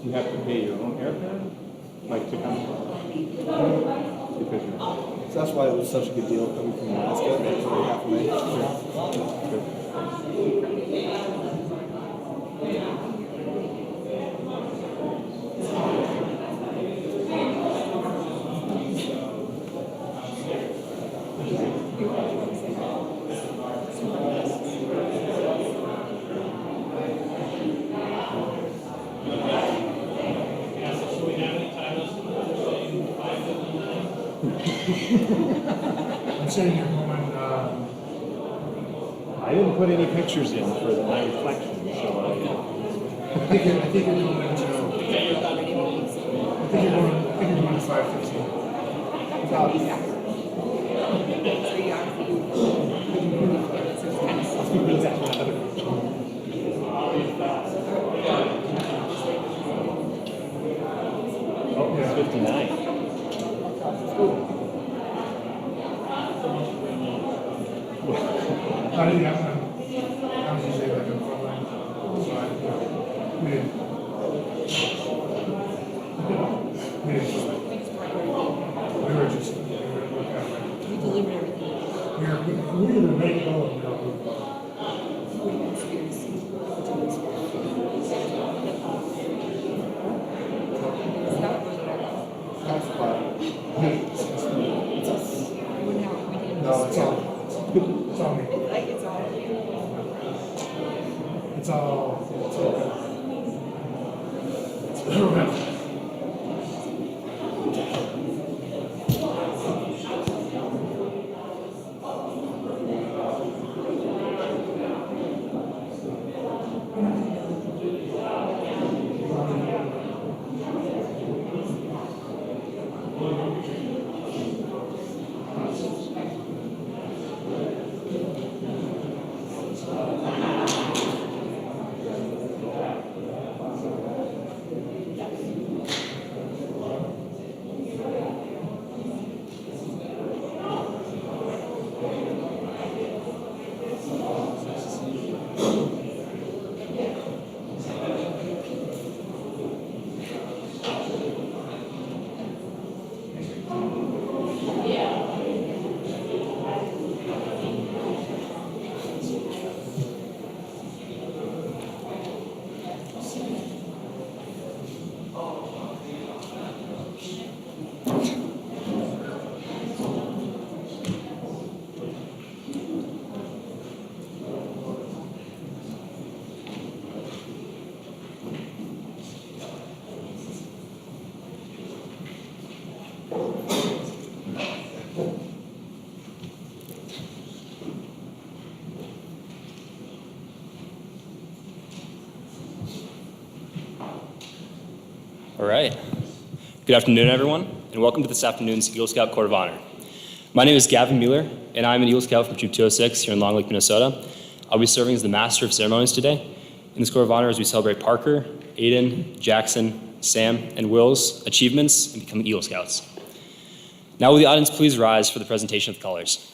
Do you have to pay your own airfare? Like to come? Because you're... So that's why it was such a good deal coming from Alaska. It's only half a May. I'm sitting here going, I didn't put any pictures in for the night reflection, so I think you're going to, I think you're going to 5:15. Oh, it's 59. I didn't have time. I was usually like a front line. So we didn't. We were just, we delivered everything. were either ready to go or we were. That's fun. No, it's all me. It's all good. All right. Good afternoon, everyone, and welcome to this afternoon's Eagle Scout Court of Honor. My name is Gavin Mueller, and I'm an Eagle Scout from Troop 206 here in Long Lake, Minnesota. I'll be serving as the Master of Ceremonies today in this Court of Honor as we celebrate Parker, Aiden, Jackson, Sam, and Will's achievements in becoming Eagle Scouts. Now will the audience please rise for the presentation of the colors.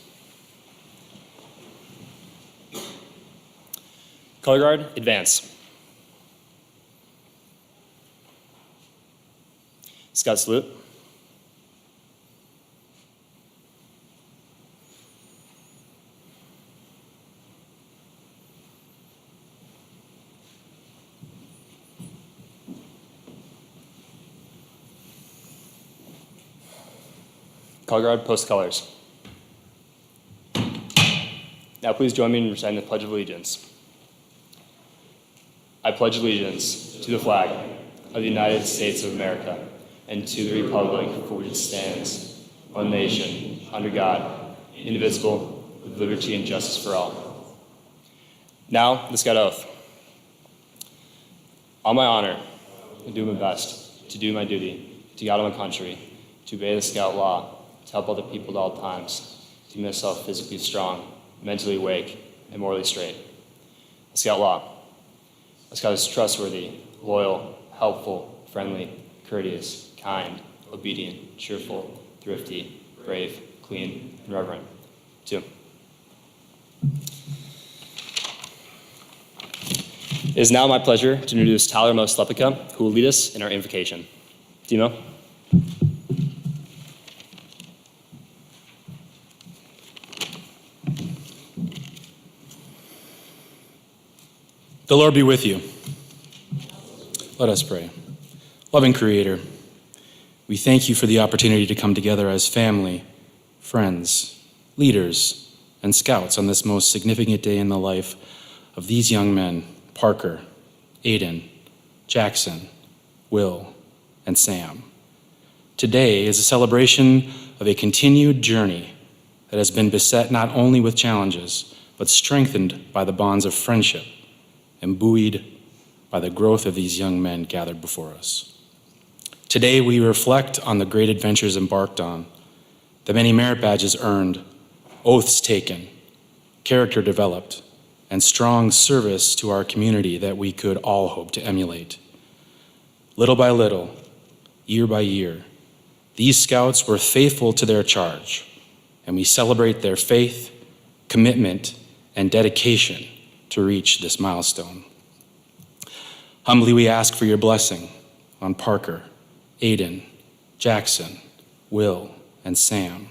Color Guard, advance. Scout salute. Color Guard, post colors. Now please join me in reciting the Pledge of Allegiance. I pledge allegiance to the flag of the United States of America and to the republic for which it stands, one nation, under God, indivisible, with liberty and justice for all. Now, the Scout Oath. On my honor, I do my best to do my duty, to God and my country, to obey the Scout law, to help other people at all times, to keep myself physically strong, mentally awake, and morally straight. The Scout law. A Scout is trustworthy, loyal, helpful, friendly, courteous, kind, obedient, cheerful, thrifty, brave, clean, and reverent. 2. It is now my pleasure to introduce Tyler Moslepica, who will lead us in our invocation. Demo. The Lord be with you. Let us pray. Loving Creator, we thank you for the opportunity to come together as family, friends, leaders, and scouts on this most significant day in the life of these young men, Parker, Aiden, Jackson, Will, and Sam. Today is a celebration of a continued journey that has been beset not only with challenges, but strengthened by the bonds of friendship and buoyed by the growth of these young men gathered before us. Today, we reflect on the great adventures embarked on, the many merit badges earned, oaths taken, character developed, and strong service to our community that we could all hope to emulate. Little by little, year by year, these scouts were faithful to their charge, and we celebrate their faith, commitment, and dedication to reach this milestone. Humbly we ask for your blessing on Parker, Aiden, Jackson, Will, and Sam,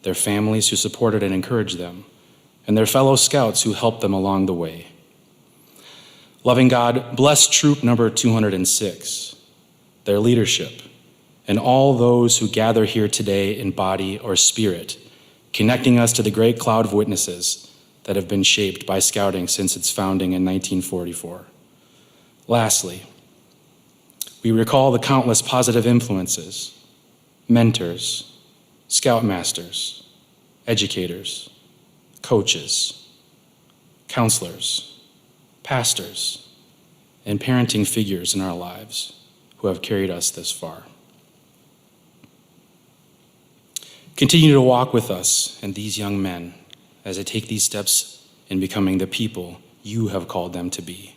their families who supported and encouraged them, and their fellow scouts who helped them along the way. Loving God, bless troop number 206, their leadership, and all those who gather here today in body or spirit, connecting us to the great cloud of witnesses that have been shaped by scouting since its founding in 1944. Lastly, we recall the countless positive influences, mentors, scoutmasters, educators, coaches, counselors, pastors, and parenting figures in our lives who have carried us this far. Continue to walk with us and these young men as they take these steps in becoming the people you have called them to be.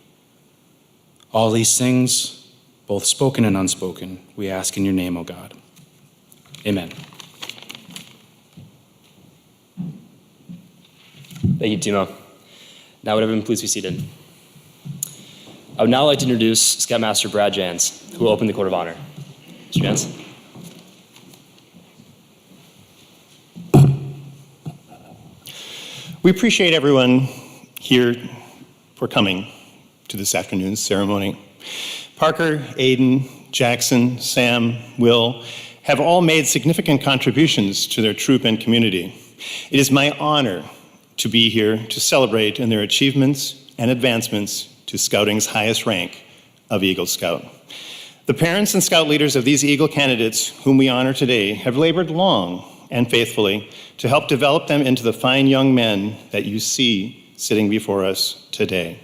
All these things, both spoken and unspoken, we ask in your name, O God. Amen. Thank you, Timo. Now would everyone please be seated. I would now like to introduce Scoutmaster Brad Jans, who will open the Court of Honor. Mr. Jans. We appreciate everyone here for coming to this afternoon's ceremony. Parker, Aiden, Jackson, Sam, Will have all made significant contributions to their troop and community. It is my honor to be here to celebrate in their achievements and advancements to Scouting's highest rank of Eagle Scout. The parents and Scout leaders of these Eagle candidates whom we honor today have labored long and faithfully to help develop them into the fine young men that you see sitting before us today.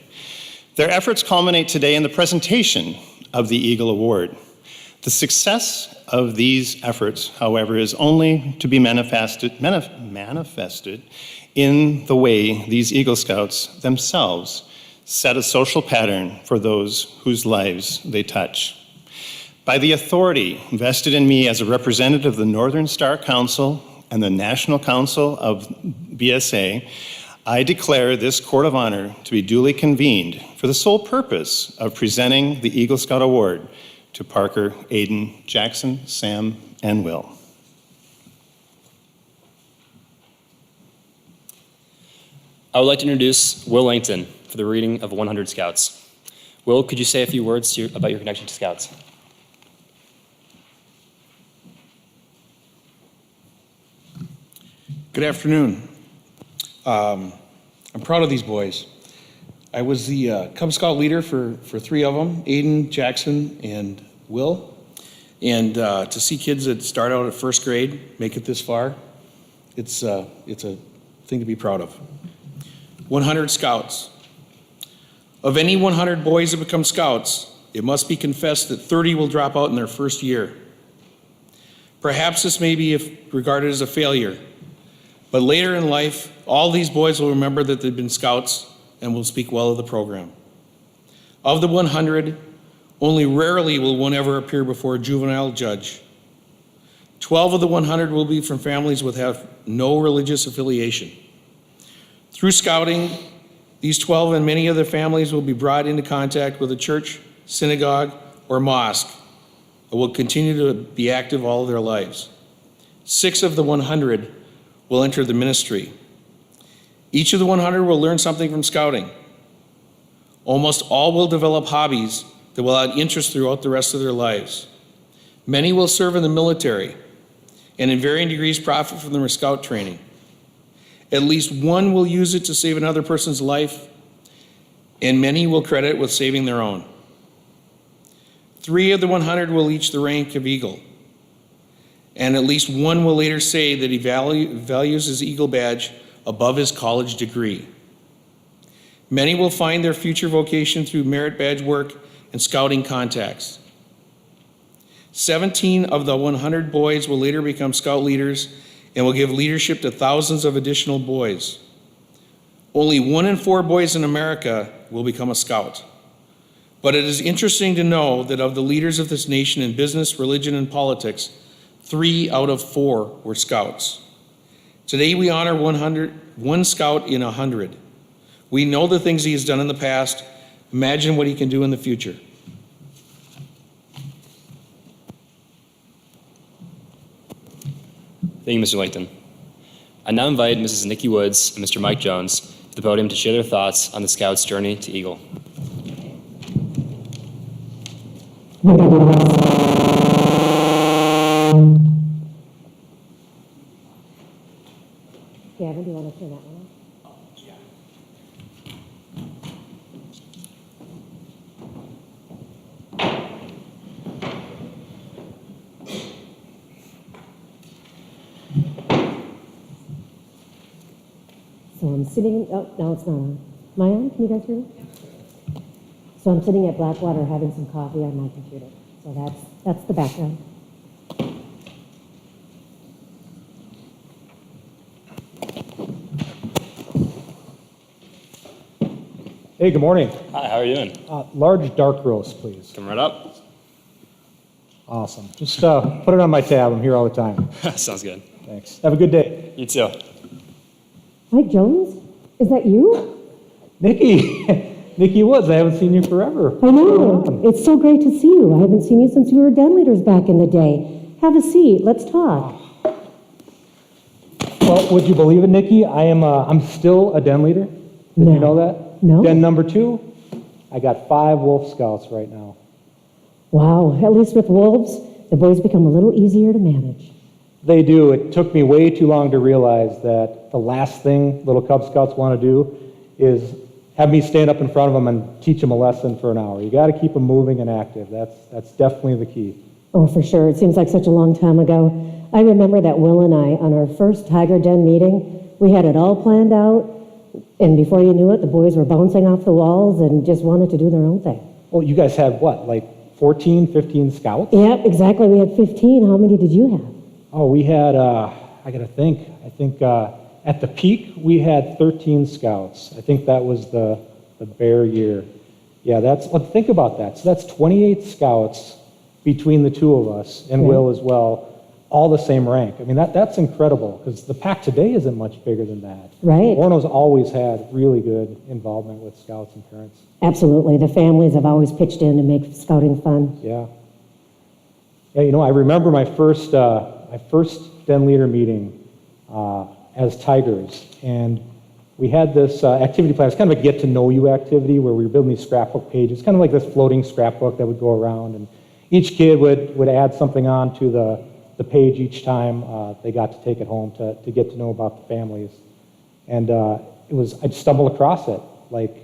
Their efforts culminate today in the presentation of the Eagle Award. The success of these efforts, however, is only to be manifested in the way these Eagle Scouts themselves set a social pattern for those whose lives they touch. By the authority vested in me as a representative of the Northern Star Council and the National Council of BSA, I declare this Court of Honor to be duly convened for the sole purpose of presenting the Eagle Scout Award to Parker, Aiden, Jackson, Sam, and Will. I would like to introduce Will Langton for the reading of 100 Scouts. Will, could you say a few words about your connection to Scouts? Good afternoon. I'm proud of these boys. I was the Cub Scout leader for three of them, Aiden, Jackson, and Will. And to see kids that start out at first grade make it this far, it's a thing to be proud of. 100 Scouts. Of any 100 boys that become Scouts, it must be confessed that 30 will drop out in their first year. Perhaps this may be regarded as a failure, but later in life, all these boys will remember that they've been Scouts and will speak well of the program. Of the 100, only rarely will one ever appear before a juvenile judge. 12 of the 100 will be from families that have no religious affiliation. Through Scouting, These 12 and many other families will be brought into contact with a church, synagogue, or mosque, and will continue to be active all of their lives. 6 of the 100 will enter the ministry. Each of the 100 will learn something from scouting. Almost all will develop hobbies that will add interest throughout the rest of their lives. Many will serve in the military and in varying degrees profit from their scout training. At least one will use it to save another person's life, and many will credit it with saving their own. 3 of the 100 will reach the rank of Eagle, and at least one will later say that he values his Eagle badge above his college degree. Many will find their future vocation through merit badge work and scouting contacts. 17 of the 100 boys will later become scout leaders and will give leadership to thousands of additional boys. Only 1 in 4 boys in America will become a scout. But it is interesting to know that of the leaders of this nation in business, religion, and politics, 3 out of 4 were scouts. Today we honor 1 scout in 100. We know the things he has done in the past. Imagine what he can do in the future. Thank you, Mr. Langton. I now invite Mrs. Nikki Woods and Mr. Mike Jones to the podium to share their thoughts on the Scouts' journey to Eagle. Gavin, do you want to turn that one on? So I'm sitting, oh, no, it's not on. Am I on? Can you guys hear me? So I'm sitting at Blackwater having some coffee on my computer. So that's the background. Hey, good morning. Hi, how are you doing? Large dark roast, please. Come right up. Awesome. Just put it on my tab. I'm here all the time. Sounds good. Thanks. Have a good day. You too. Mike Jones? Is that you? Nikki, Nikki Woods, I haven't seen you forever. I know. It's so great to see you. I haven't seen you since we were den leaders back in the day. Have a seat. Let's talk. Well, would you believe it, Nikki? I'm still a den leader. Did No. you know that? No. Den number 2, I got 5 Wolf Scouts right now. Wow. At least with wolves, the boys become a little easier to manage. They do. It took me way too long to realize that the last thing little Cub Scouts want to do is have me stand up in front of them and teach them a lesson for an hour. You got to keep them moving and active. That's definitely the key. Oh, for sure. It seems like such a long time ago. I remember that Will and I, on our first Tiger Den meeting, we had it all planned out, and before you knew it, the boys were bouncing off the walls and just wanted to do their own thing. Well, you guys had what, like 14, 15 scouts? Yep, exactly. We had 15. How many did you have? Oh, we had, I got to think, at the peak, we had 13 scouts. I think that was the bear year. Yeah, think about that. So that's 28 scouts between the two of us, and Will as well, all the same rank. I mean, that's incredible, because the pack today isn't much bigger than that. Right. Orono's always had really good involvement with scouts and parents. Absolutely. The families have always pitched in to make scouting fun. Yeah. Yeah, I remember my first den leader meeting as Tigers, and we had this activity plan. It's kind of a get-to-know-you activity where we were building these scrapbook pages, kind of like this floating scrapbook that would go around, and each kid would add something on to the page each time they got to take it home to get to know about the families. And I stumbled across it like,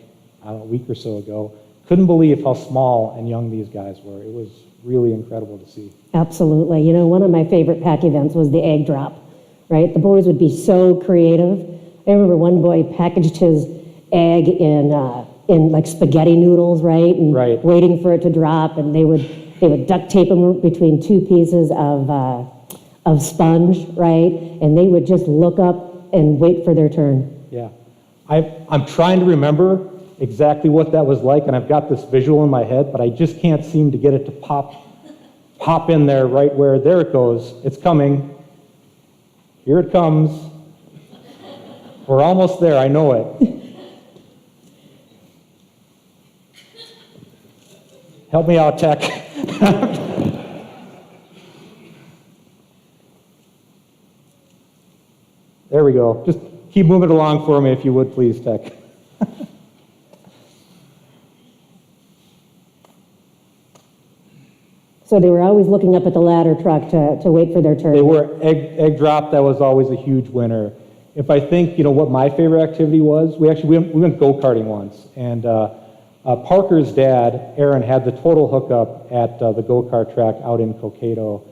I don't know, a week or so ago. Couldn't believe how small and young these guys were. It was really incredible to see. Absolutely. One of my favorite pack events was the egg drop, right? The boys would be so creative. I remember one boy packaged his egg in like spaghetti noodles, right? And waiting for it to drop, and they would duct tape them between 2 pieces of sponge, right? And they would just look up and wait for their turn. Yeah. I'm trying to remember exactly what that was like, and I've got this visual in my head, but I just can't seem to get it to pop in there right where, there it goes. It's coming. Here it comes. We're almost there, I know it. Help me out, Tech. There we go. Just keep moving along for me if you would, please, Tech. So they were always looking up at the ladder truck to wait for their turn. They were egg drop. That was always a huge winner. If I think, what my favorite activity was, we went go-karting once, and Parker's dad, Aaron, had the total hookup at the go-kart track out in Cokato.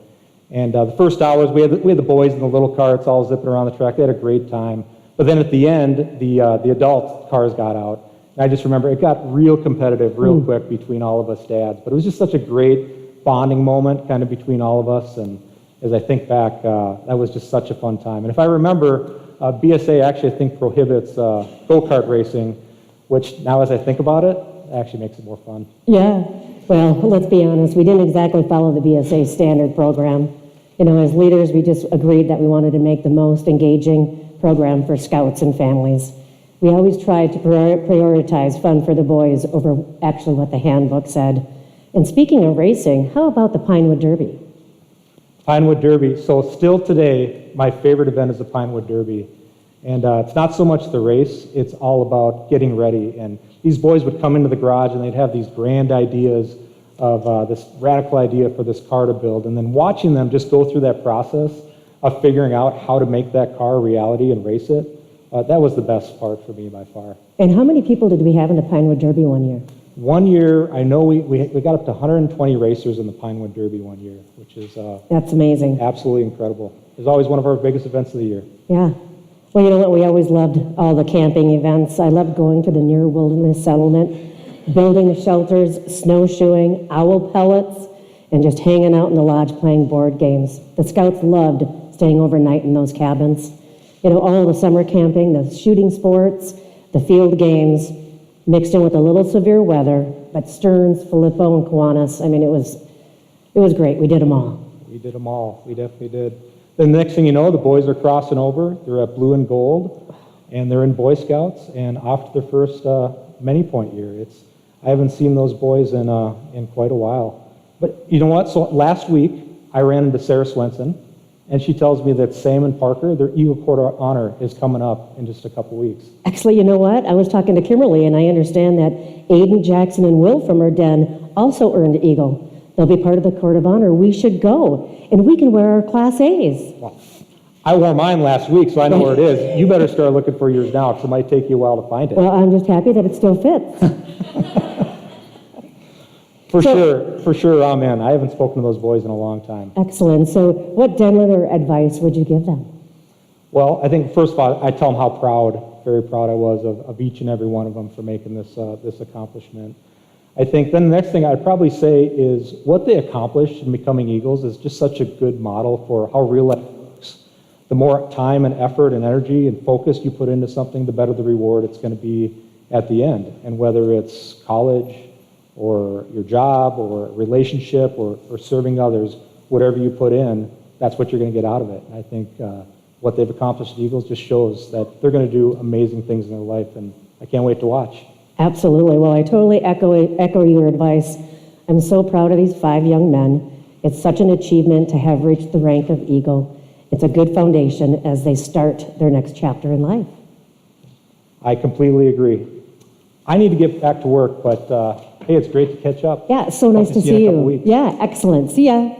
And the first hours, we had the boys in the little carts all zipping around the track. They had a great time. But then at the end, the adult cars got out. And I just remember it got real competitive real quick between all of us dads. But it was just such a great bonding moment kind of between all of us. And as I think back, that was just such a fun time. And if I remember, BSA actually, I think, prohibits go-kart racing, which now as I think about it, actually makes it more fun. Yeah, well, let's be honest, we didn't exactly follow the BSA standard program. As leaders, we just agreed that we wanted to make the most engaging program for scouts and families. We always tried to prioritize fun for the boys over actually what the handbook said. And speaking of racing, how about the Pinewood Derby? Pinewood Derby. So still today, my favorite event is the Pinewood Derby. And it's not so much the race, it's all about getting ready. And these boys would come into the garage and they'd have these grand ideas of this radical idea for this car to build. And then watching them just go through that process of figuring out how to make that car a reality and race it, that was the best part for me by far. And how many people did we have in the Pinewood Derby one year? One year, I know we got up to 120 racers in the Pinewood Derby one year, which is That's amazing. absolutely incredible. It was always one of our biggest events of the year. Yeah. Well, you know what? We always loved all the camping events. I loved going to the near wilderness settlement, building the shelters, snowshoeing, owl pellets, and just hanging out in the lodge playing board games. The scouts loved staying overnight in those cabins. All the summer camping, the shooting sports, the field games, mixed in with a little severe weather, but Stearns, Filippo, and Kiwanis, I mean, it was great. We did them all. We did them all. We definitely did. Then the next thing you know, the boys are crossing over. They're at blue and gold, and they're in Boy Scouts, and off to their first many point year. I haven't seen those boys in quite a while. But you know what? So last week, I ran into Sarah Swenson, and she tells me that Sam and Parker, their Eagle Court of Honor is coming up in just a couple weeks. Actually, you know what? I was talking to Kimberly, and I understand that Aiden, Jackson, and Will from her den also earned Eagle. They'll be part of the Court of Honor. We should go, and we can wear our Class A's. Well, I wore mine last week, so I know where it is. You better start looking for yours now, because it might take you a while to find it. Well, I'm just happy that it still fits. For sure, I'm in. I haven't spoken to those boys in a long time. Excellent. So what den leader advice would you give them? Well, I think first of all, I tell them how very proud I was of each and every one of them for making this accomplishment. I think then the next thing I'd probably say is what they accomplished in becoming Eagles is just such a good model for how real life works. The more time and effort and energy and focus you put into something, the better the reward it's going to be at the end. And whether it's college or your job or relationship or serving others, whatever you put in, that's what you're going to get out of it. And I think what they've accomplished at Eagles just shows that they're going to do amazing things in their life, and I can't wait to watch. Absolutely. Well, I totally echo your advice. I'm so proud of these 5 young men. It's such an achievement to have reached the rank of Eagle. It's a good foundation as they start their next chapter in life. I completely agree. I need to get back to work, but hey, it's great to catch up. Yeah, it's so nice to see in a couple you. weeks. Yeah, excellent. See ya.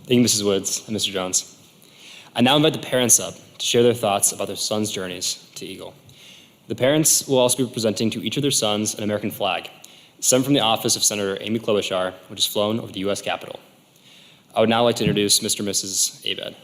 Thank you, Mrs. Woods and Mr. Jones. I now invite the parents up to share their thoughts about their sons' journeys to Eagle. The parents will also be presenting to each of their sons an American flag, sent from the office of Senator Amy Klobuchar, which is flown over the U.S. Capitol. I would now like to introduce Mr. and Mrs. Abed.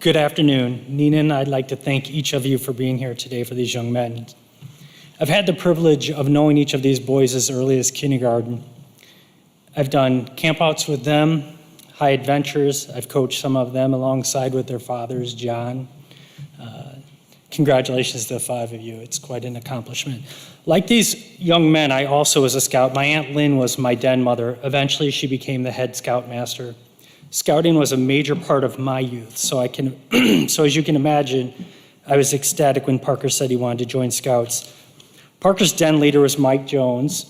Good afternoon. Nina and I'd like to thank each of you for being here today for these young men. I've had the privilege of knowing each of these boys as early as kindergarten. I've done campouts with them, high adventures. I've coached some of them alongside with their fathers, John. Congratulations to the 5 of you. It's quite an accomplishment. Like these young men, I also was a scout. My Aunt Lynn was my den mother. Eventually, she became the head scoutmaster. Scouting was a major part of my youth, so as you can imagine, I was ecstatic when Parker said he wanted to join Scouts. Parker's den leader was Mike Jones,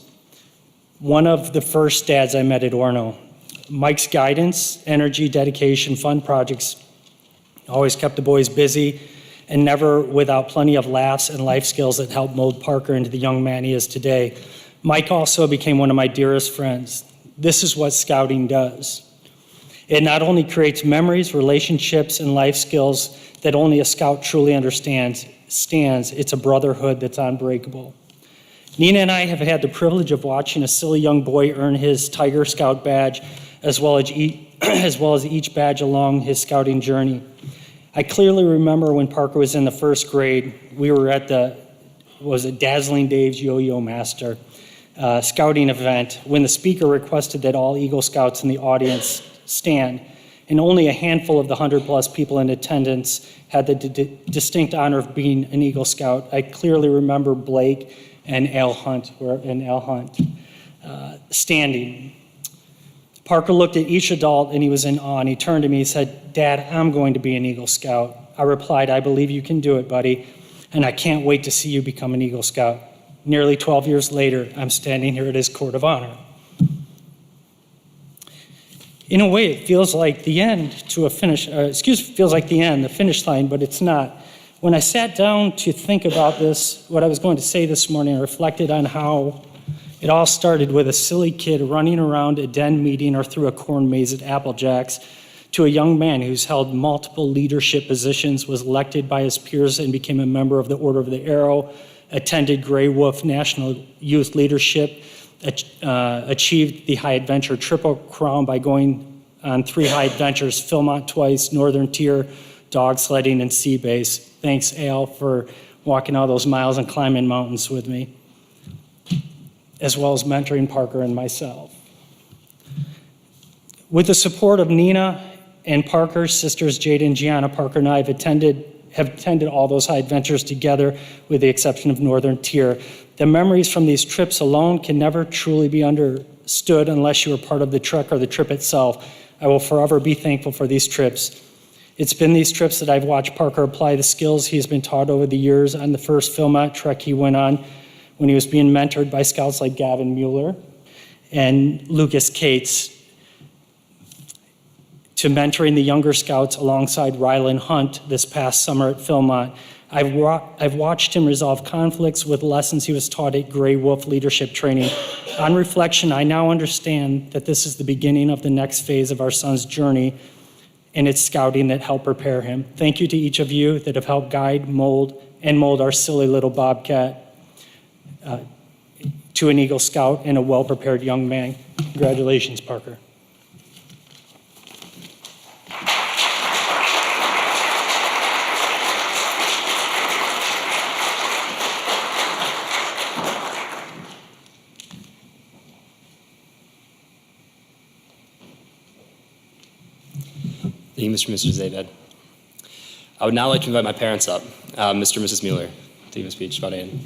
one of the first dads I met at Orono. Mike's guidance, energy, dedication, fun projects always kept the boys busy and never without plenty of laughs and life skills that helped mold Parker into the young man he is today. Mike also became one of my dearest friends. This is what scouting does. It not only creates memories, relationships, and life skills that only a scout truly understands, it's a brotherhood that's unbreakable. Nina and I have had the privilege of watching a silly young boy earn his Tiger Scout badge, as well as each badge along his scouting journey. I clearly remember when Parker was in the 1st grade, we were at Dazzling Dave's Yo-Yo Master scouting event when the speaker requested that all Eagle Scouts in the audience stand, and only a handful of the 100+ people in attendance had the distinct honor of being an Eagle Scout. I clearly remember Blake and Al Hunt standing. Parker looked at each adult and he was in awe, and he turned to me and said, "Dad, I'm going to be an Eagle Scout." I replied, "I believe you can do it, buddy, and I can't wait to see you become an Eagle Scout." Nearly 12 years later, I'm standing here at his court of honor. In a way, it feels like the end the finish line, but it's not. When I sat down to think about this, what I was going to say this morning, I reflected on how it all started with a silly kid running around a den meeting or through a corn maze at Apple Jacks to a young man who's held multiple leadership positions, was elected by his peers and became a member of the Order of the Arrow, attended Grey Wolf National Youth Leadership, achieved the High Adventure Triple Crown by going on 3 high adventures, Philmont twice, Northern Tier, dog sledding, and sea base. Thanks, Al, for walking all those miles and climbing mountains with me, as well as mentoring Parker and myself. With the support of Nina and Parker's sisters, Jada and Gianna, Parker and I have attended all those high adventures together, with the exception of Northern Tier. The memories from these trips alone can never truly be understood unless you are part of the trek or the trip itself. I will forever be thankful for these trips. It's been these trips that I've watched Parker apply the skills he's been taught over the years on the first Philmont trek he went on, when he was being mentored by scouts like Gavin Mueller and Lucas Cates, to mentoring the younger scouts alongside Rylan Hunt this past summer at Philmont. I've watched him resolve conflicts with lessons he was taught at Grey Wolf leadership training. On reflection, I now understand that this is the beginning of the next phase of our son's journey, and it's scouting that helped prepare him. Thank you to each of you that have helped guide, mold our silly little Bobcat to an Eagle Scout and a well-prepared young man. Congratulations, Parker. Thank you, Mr. and Mrs. Zabed. I would now like to invite my parents up, Mr. and Mrs. Mueller, to give a speech about Aiden.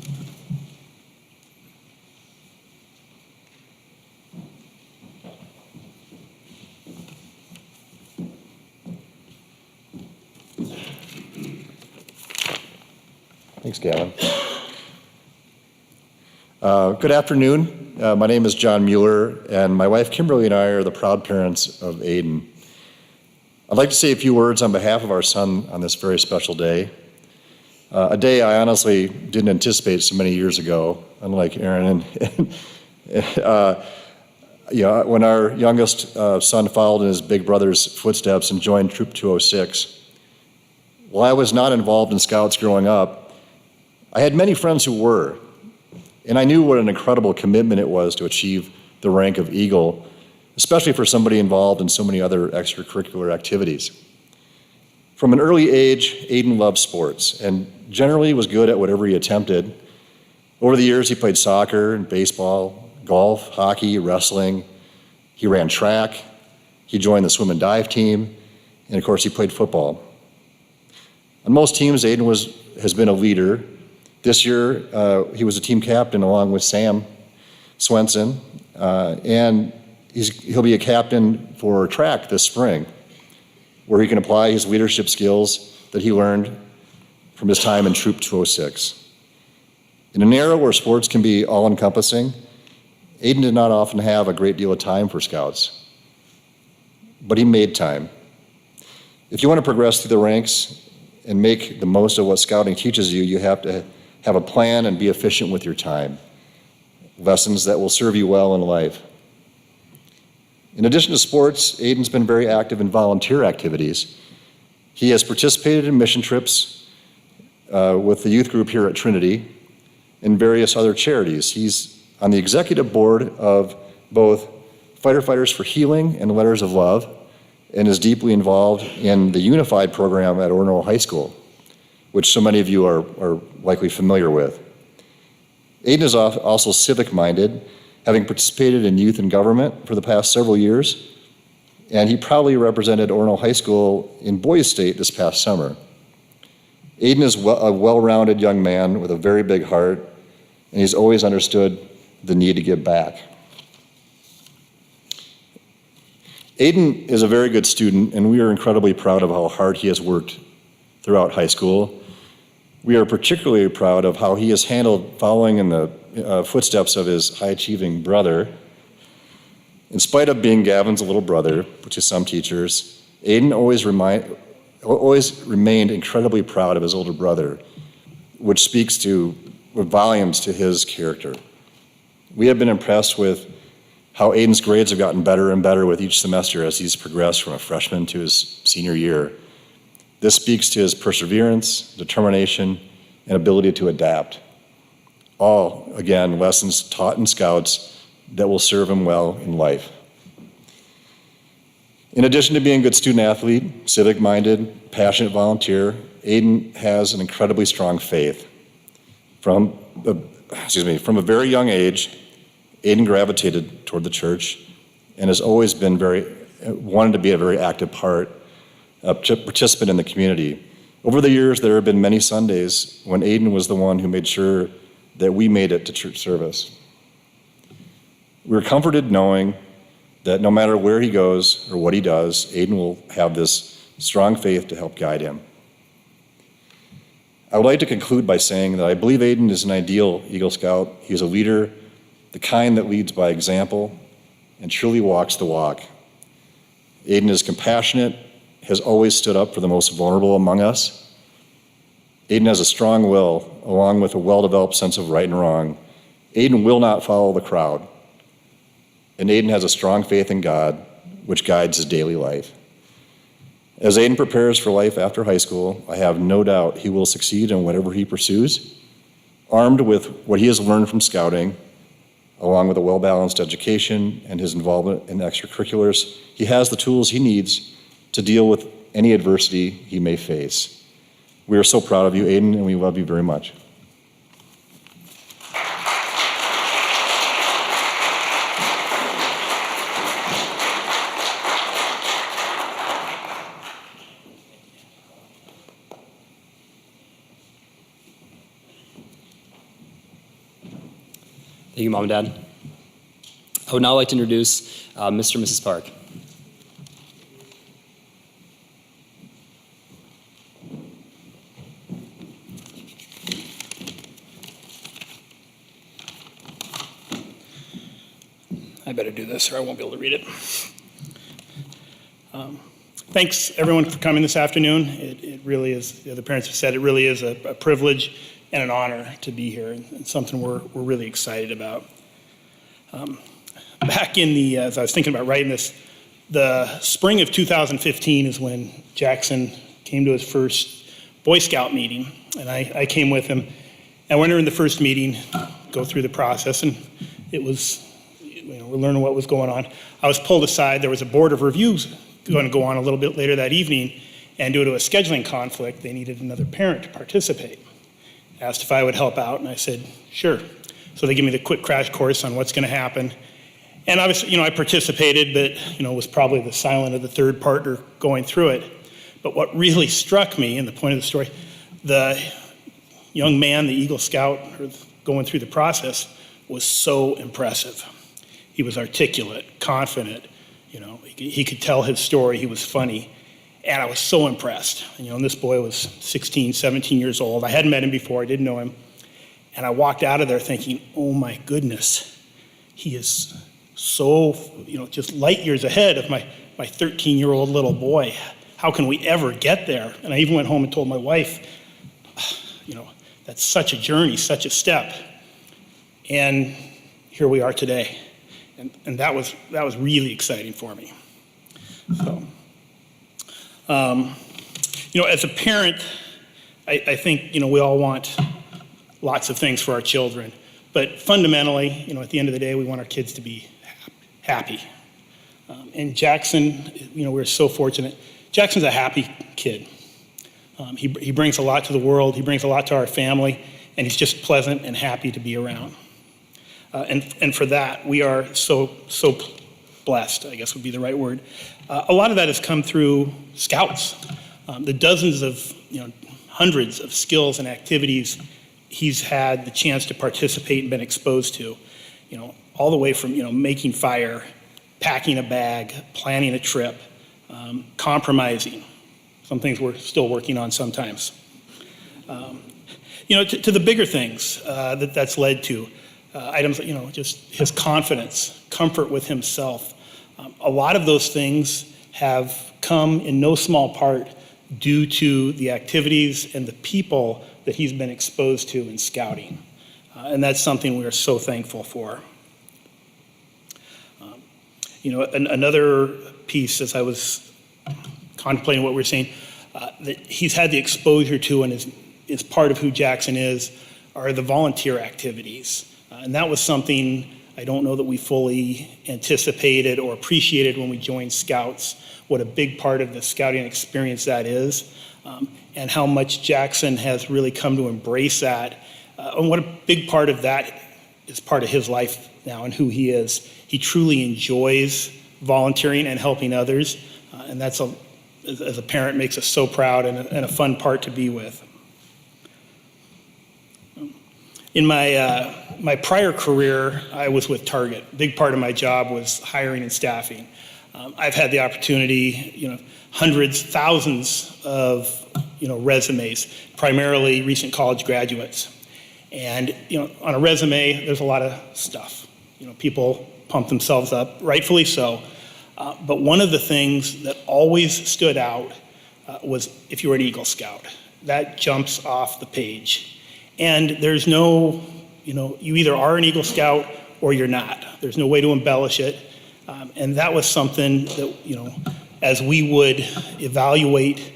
Thanks, Gavin. Good afternoon. My name is John Mueller, and my wife Kimberly and I are the proud parents of Aiden. I'd like to say a few words on behalf of our son on this very special day. A day I honestly didn't anticipate so many years ago, unlike Aaron. When our youngest son followed in his big brother's footsteps and joined Troop 206. While I was not involved in Scouts growing up, I had many friends who were, and I knew what an incredible commitment it was to achieve the rank of Eagle, especially for somebody involved in so many other extracurricular activities. From an early age, Aiden loved sports and generally was good at whatever he attempted. Over the years, he played soccer and baseball, golf, hockey, wrestling. He ran track. He joined the swim and dive team. And of course, he played football. On most teams, Aiden has been a leader. This year, he was a team captain along with Sam Swenson. And he'll be a captain for track this spring, where he can apply his leadership skills that he learned from his time in Troop 206. In an era where sports can be all-encompassing, Aiden did not often have a great deal of time for Scouts, but he made time. If you want to progress through the ranks and make the most of what Scouting teaches you, you have to have a plan and be efficient with your time. Lessons that will serve you well in life. In addition to sports, Aiden's been very active in volunteer activities. He has participated in mission trips with the youth group here at Trinity and various other charities. He's on the executive board of both Firefighters for Healing and Letters of Love, and is deeply involved in the Unified program at Orono High School, which so many of you are likely familiar with. Aiden is also civic-minded, having participated in youth and government for the past several years, and he proudly represented Orono High School in Boys State this past summer. Aiden is a well-rounded young man with a very big heart, and he's always understood the need to give back. Aiden is a very good student, and we are incredibly proud of how hard he has worked throughout high school. We are particularly proud of how he has handled following in the footsteps of his high-achieving brother. In spite of being Gavin's little brother to some teachers, Aiden always remained incredibly proud of his older brother, which speaks to volumes to his character. We have been impressed with how Aiden's grades have gotten better and better with each semester as he's progressed from a freshman to his senior year. This speaks to his perseverance, determination, and ability to adapt. All, again, lessons taught in Scouts that will serve him well in life. In addition to being a good student athlete, civic-minded, passionate volunteer, Aiden has an incredibly strong faith. From a very young age, Aiden gravitated toward the church and has always been wanted to be a very active participant in the community. Over the years, there have been many Sundays when Aiden was the one who made sure that we made it to church service. We're comforted knowing that no matter where he goes or what he does, Aiden will have this strong faith to help guide him. I would like to conclude by saying that I believe Aiden is an ideal Eagle Scout. He is a leader, the kind that leads by example and truly walks the walk. Aiden is compassionate, has always stood up for the most vulnerable among us. Aiden has a strong will, along with a well-developed sense of right and wrong. Aiden will not follow the crowd. And Aiden has a strong faith in God, which guides his daily life. As Aiden prepares for life after high school, I have no doubt he will succeed in whatever he pursues. Armed with what he has learned from Scouting, along with a well-balanced education and his involvement in extracurriculars, he has the tools he needs to deal with any adversity he may face. We are so proud of you, Aiden, and we love you very much. Thank you, Mom and Dad. I would now like to introduce Mr. and Mrs. Park. I better do this or I won't be able to read it. Thanks, everyone, for coming this afternoon. It really is, the parents have said, it really is a privilege and an honor to be here, and something we're really excited about. Back in as I was thinking about writing this, the spring of 2015 is when Jackson came to his first Boy Scout meeting, and I came with him. And we're in the first meeting, go through the process, and it was, we're learning what was going on. I was pulled aside. There was a board of reviews going to go on a little bit later that evening, And due to a scheduling conflict, they needed another parent to participate. Asked if I would help out, and I said, sure. So they give me the quick crash course on what's going to happen. And obviously, I participated, but, was probably the silent of the third partner going through it. But what really struck me, and the point of the story, the young man, the Eagle Scout, going through the process, was so impressive. He was articulate, confident, he could tell his story, he was funny. And I was so impressed. And this boy was 16, 17 years old. I hadn't met him before, I didn't know him. And I walked out of there thinking, oh my goodness, he is so, just light years ahead of my 13-year-old little boy. How can we ever get there? And I even went home and told my wife, that's such a journey, such a step. And here we are today. And that was really exciting for me. So. As a parent, I think, we all want lots of things for our children. But fundamentally, at the end of the day, we want our kids to be happy. And Jackson, we're so fortunate. Jackson's a happy kid. He brings a lot to the world. He brings a lot to our family. And he's just pleasant and happy to be around. And for that, we are so blessed, I guess would be the right word. A lot of that has come through Scouts. The dozens of, hundreds of skills and activities he's had the chance to participate and been exposed to, all the way from, making fire, packing a bag, planning a trip, compromising. Some things we're still working on sometimes. To the bigger things that's led to items, just his confidence, comfort with himself. A lot of those things have come in no small part due to the activities and the people that he's been exposed to in scouting. And that's something we are so thankful for. Another piece, as I was contemplating what we were saying, that he's had the exposure to and is part of who Jackson is, are the volunteer activities. And that was something I don't know that we fully anticipated or appreciated when we joined Scouts, what a big part of the scouting experience that is, and how much Jackson has really come to embrace that, and what a big part of that is part of his life now and who he is. He truly enjoys volunteering and helping others, and that's, as a parent, makes us so proud and a fun part to be with. In my prior career, I was with Target. A big part of my job was hiring and staffing. I've had the opportunity, hundreds, thousands of, resumes, primarily recent college graduates. And, on a resume, there's a lot of stuff. People pump themselves up, rightfully so. But one of the things that always stood out was if you were an Eagle Scout. That jumps off the page. And there's no, you either are an Eagle Scout or you're not. There's no way to embellish it. And that was something that, as we would evaluate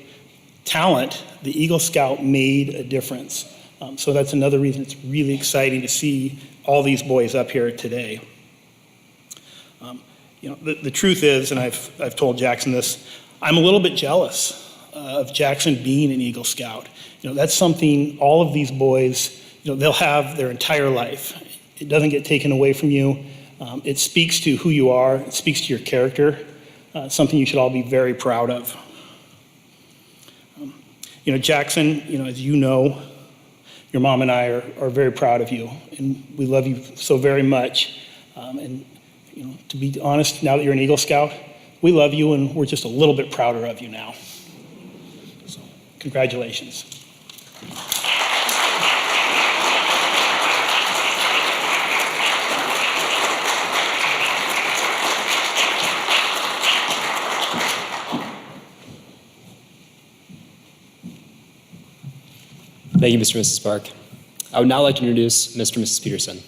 talent, the Eagle Scout made a difference. So that's another reason it's really exciting to see all these boys up here today. The truth is, and I've told Jackson this, I'm a little bit jealous of Jackson being an Eagle Scout. That's something all of these boys, they'll have their entire life. It doesn't get taken away from you. It speaks to who you are. It speaks to your character. Something you should all be very proud of. Jackson, as you know, your mom and I are very proud of you, and we love you so very much. And to be honest, now that you're an Eagle Scout, we love you, and we're just a little bit prouder of you now. So, congratulations. Thank you, Mr. and Mrs. Park. I would now like to introduce Mr. and Mrs. Peterson.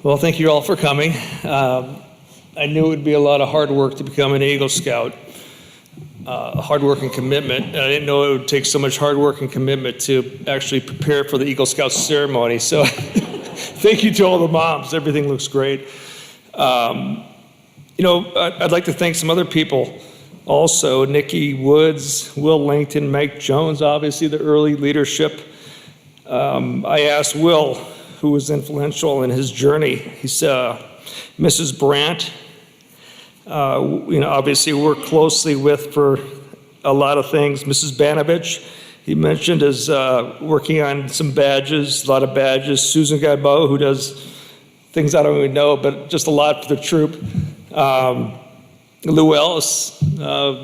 Well, thank you all for coming. I knew it would be a lot of hard work to become an Eagle Scout, hard work and commitment. And I didn't know it would take so much hard work and commitment to actually prepare for the Eagle Scout ceremony. So thank you to all the moms. Everything looks great. I'd like to thank some other people also. Nikki Woods, Will Langton, Mike Jones, obviously the early leadership. I asked Will, who was influential in his journey. He's Mrs. Brandt, obviously worked closely with for a lot of things. Mrs. Banovich, he mentioned as working on some badges, a lot of badges. Susan Gaibo, who does things I don't even know, but just a lot for the troop. Lou Ellis,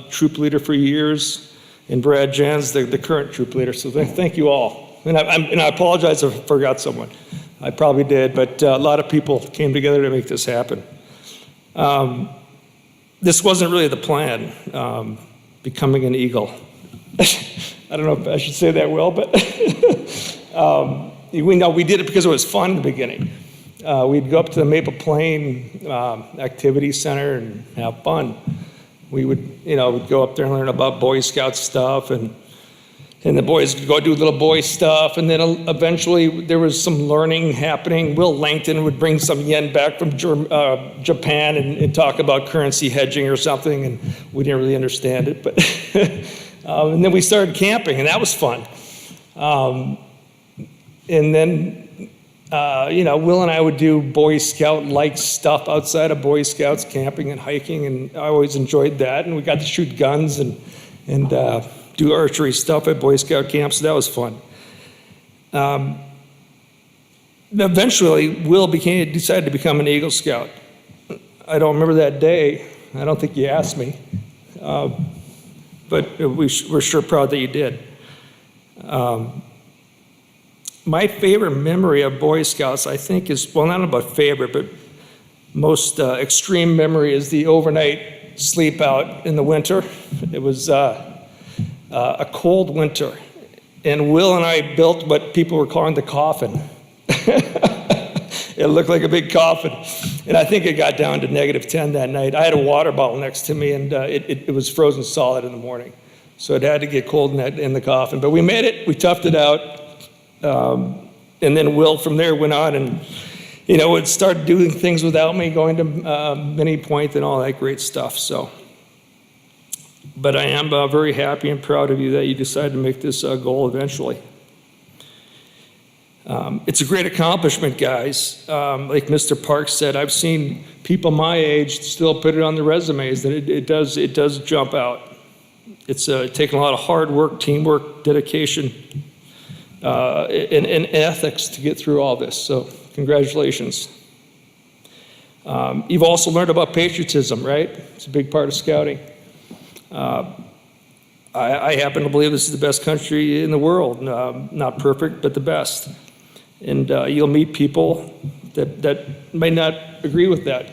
troop leader for years, and Brad Jans, the current troop leader. So thank you all. And I apologize if I forgot someone. I probably did, but a lot of people came together to make this happen. This wasn't really the plan, becoming an Eagle. I don't know if I should say that well, but we did it because it was fun in the beginning. We'd go up to the Maple Plain Activity Center and have fun. We would, we'd go up there and learn about Boy Scout stuff, and the boys would go do little boy stuff, and then eventually there was some learning happening. Will Langton would bring some yen back from Japan and talk about currency hedging or something, and we didn't really understand it, but and then we started camping, and that was fun. And then Will and I would do Boy Scout-like stuff outside of Boy Scouts, camping and hiking, and I always enjoyed that. And we got to shoot guns and do archery stuff at Boy Scout camp, so that was fun. Eventually, Will decided to become an Eagle Scout. I don't remember that day. I don't think you asked me, but we're sure proud that you did. My favorite memory of Boy Scouts, I think, is, well, not about favorite, but most extreme memory is the overnight sleep out in the winter. It was a cold winter, and Will and I built what people were calling the coffin. It looked like a big coffin, and I think it got down to -10 that night. I had a water bottle next to me, and it was frozen solid in the morning, so it had to get cold in the coffin. But we made it. We toughed it out. And then Will from there went on and, would start doing things without me, going to Mini Point and all that great stuff. So, but I am very happy and proud of you that you decided to make this goal eventually. It's a great accomplishment, guys. Like Mr. Parks said, I've seen people my age still put it on their resumes, that it does jump out. It's taken a lot of hard work, teamwork, dedication, and ethics to get through all this, so congratulations. You've also learned about patriotism, right? It's a big part of scouting. I happen to believe this is the best country in the world, not perfect, but the best. And you'll meet people that may not agree with that.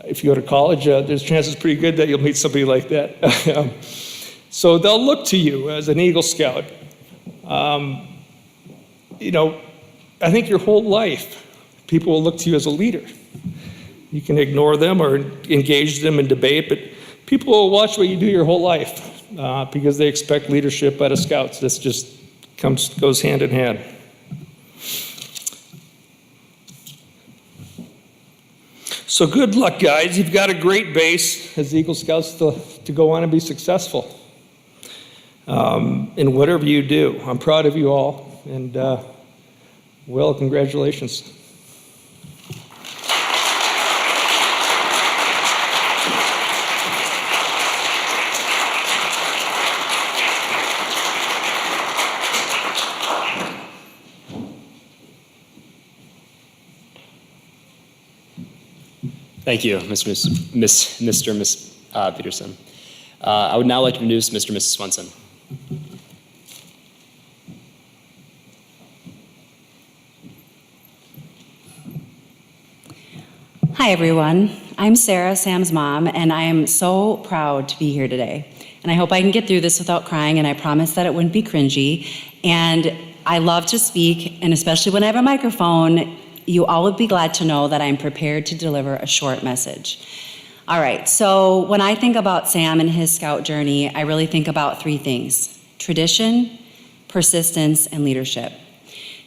If you go to college, there's chances pretty good that you'll meet somebody like that. So they'll look to you as an Eagle Scout. I think your whole life, people will look to you as a leader. You can ignore them or engage them in debate, but people will watch what you do your whole life because they expect leadership out of Scouts. This just goes hand in hand. So good luck, guys. You've got a great base as Eagle Scouts to go on and be successful in whatever you do. I'm proud of you all. And, Will, congratulations. Thank you, Mr. Peterson. I would now like to introduce Mr. and Mrs. Swenson. Hi, everyone. I'm Sarah, Sam's mom, and I am so proud to be here today. And I hope I can get through this without crying, and I promise that it wouldn't be cringy. And I love to speak, and especially when I have a microphone, you all would be glad to know that I'm prepared to deliver a short message. All right, so when I think about Sam and his Scout journey, I really think about three things: tradition, persistence, and leadership.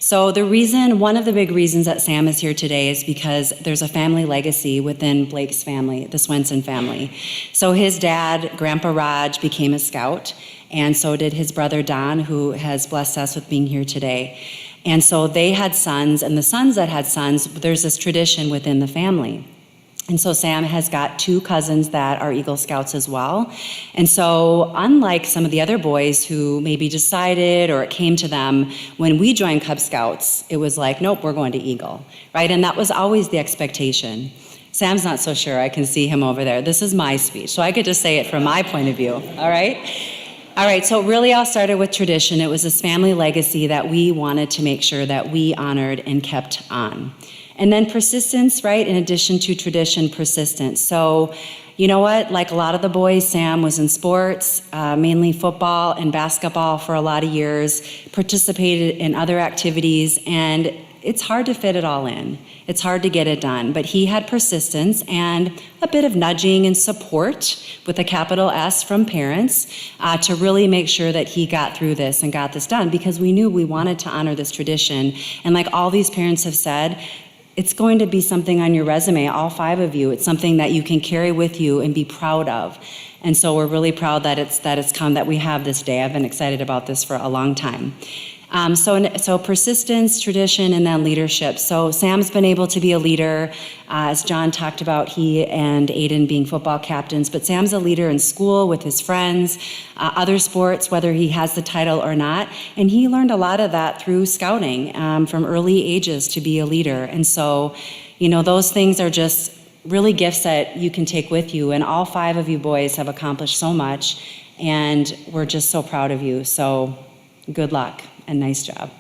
So one of the big reasons that Sam is here today is because there's a family legacy within Blake's family, the Swenson family. So his dad, Grandpa Raj, became a scout, and so did his brother Don, who has blessed us with being here today. And so they had sons, and the sons that had sons, there's this tradition within the family. And so Sam has got 2 cousins that are Eagle Scouts as well. And so unlike some of the other boys who maybe decided or it came to them, when we joined Cub Scouts, it was like, nope, we're going to Eagle, right? And that was always the expectation. Sam's not so sure. I can see him over there. This is my speech, so I could just say it from my point of view, all right? All right, so it really all started with tradition. It was this family legacy that we wanted to make sure that we honored and kept on. And then persistence, right? In addition to tradition, persistence. So, you know what? Like a lot of the boys, Sam was in sports, mainly football and basketball for a lot of years, participated in other activities, and it's hard to fit it all in. It's hard to get it done. But he had persistence and a bit of nudging and support with a capital S from parents to really make sure that he got through this and got this done, because we knew we wanted to honor this tradition. And like all these parents have said, it's going to be something on your resume, all 5 of you. It's something that you can carry with you and be proud of. And so we're really proud that it's come, that we have this day. I've been excited about this for a long time. So persistence, tradition, and then leadership. So Sam's been able to be a leader, as John talked about, he and Aiden being football captains, but Sam's a leader in school with his friends, other sports, whether he has the title or not, and he learned a lot of that through scouting from early ages to be a leader. And so, you know, those things are just really gifts that you can take with you, and all 5 of you boys have accomplished so much, and we're just so proud of you. So good luck. And nice job.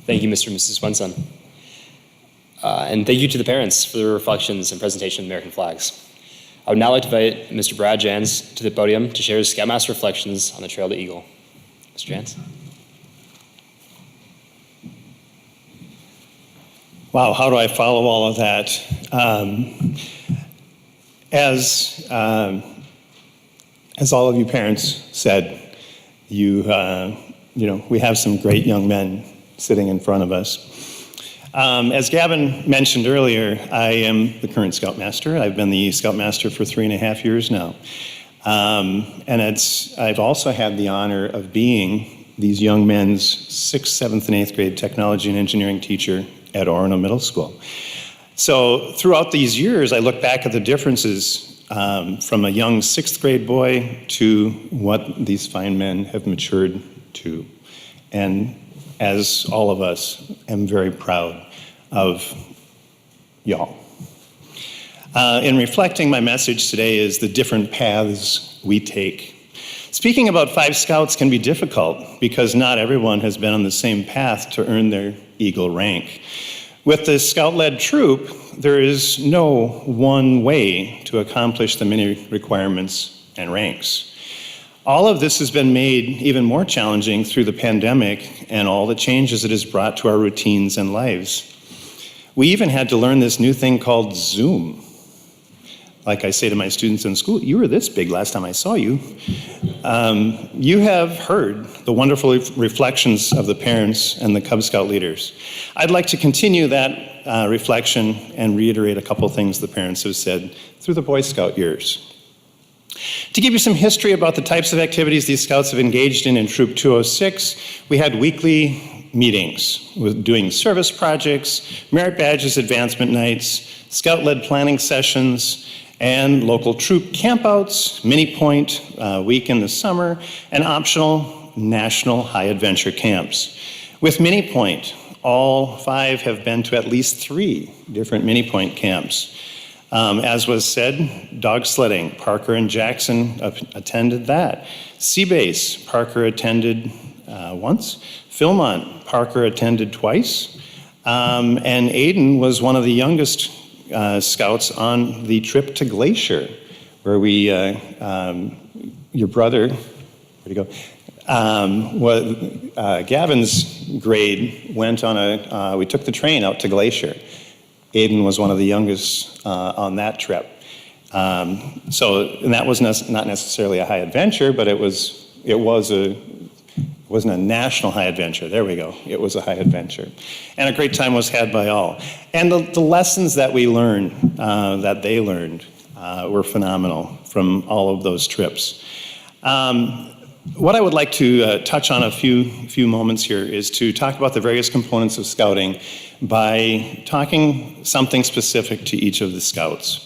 Thank you, Mr. and Mrs. Swenson. And thank you to the parents for their reflections and presentation of American flags. I would now like to invite Mr. Brad Jans to the podium to share his Scoutmaster reflections on the Trail to Eagle. Mr. Jans. Wow, how do I follow all of that? As all of you parents said, we have some great young men sitting in front of us. As Gavin mentioned earlier, I am the current Scoutmaster. I've been the Scoutmaster for 3.5 years now. And I've also had the honor of being these young men's 6th, 7th, and 8th grade technology and engineering teacher at Orono Middle School. So throughout these years, I look back at the differences from a young 6th grade boy to what these fine men have matured to. And as all of us, I'm very proud of y'all. In reflecting, my message today is the different paths we take. Speaking about 5 Scouts can be difficult because not everyone has been on the same path to earn their Eagle rank. With the Scout-led troop, there is no one way to accomplish the many requirements and ranks. All of this has been made even more challenging through the pandemic and all the changes it has brought to our routines and lives. We even had to learn this new thing called Zoom. Like I say to my students in school, you were this big last time I saw you. You have heard the wonderful reflections of the parents and the Cub Scout leaders. I'd like to continue that reflection and reiterate a couple things the parents have said through the Boy Scout years. To give you some history about the types of activities these Scouts have engaged in Troop 206, we had weekly meetings with doing service projects, merit badges advancement nights, Scout-led planning sessions, and local troop campouts, mini point week in the summer, and optional national high adventure camps. With mini point, all 5 have been to at least 3 different mini point camps. As was said, dog sledding, Parker and Jackson attended that. Seabase, Parker attended once. Philmont, Parker attended twice. And Aiden was one of the youngest Scouts on the trip to Glacier, where we, your brother, where'd he go? Gavin's grade went on we took the train out to Glacier. Aiden was one of the youngest on that trip. And that was not necessarily a high adventure, but it wasn't a national high adventure. There we go. It was a high adventure. And a great time was had by all. And the lessons that we learned, that they learned, were phenomenal from all of those trips. What I would like to touch on a few moments here is to talk about the various components of Scouting by talking something specific to each of the Scouts.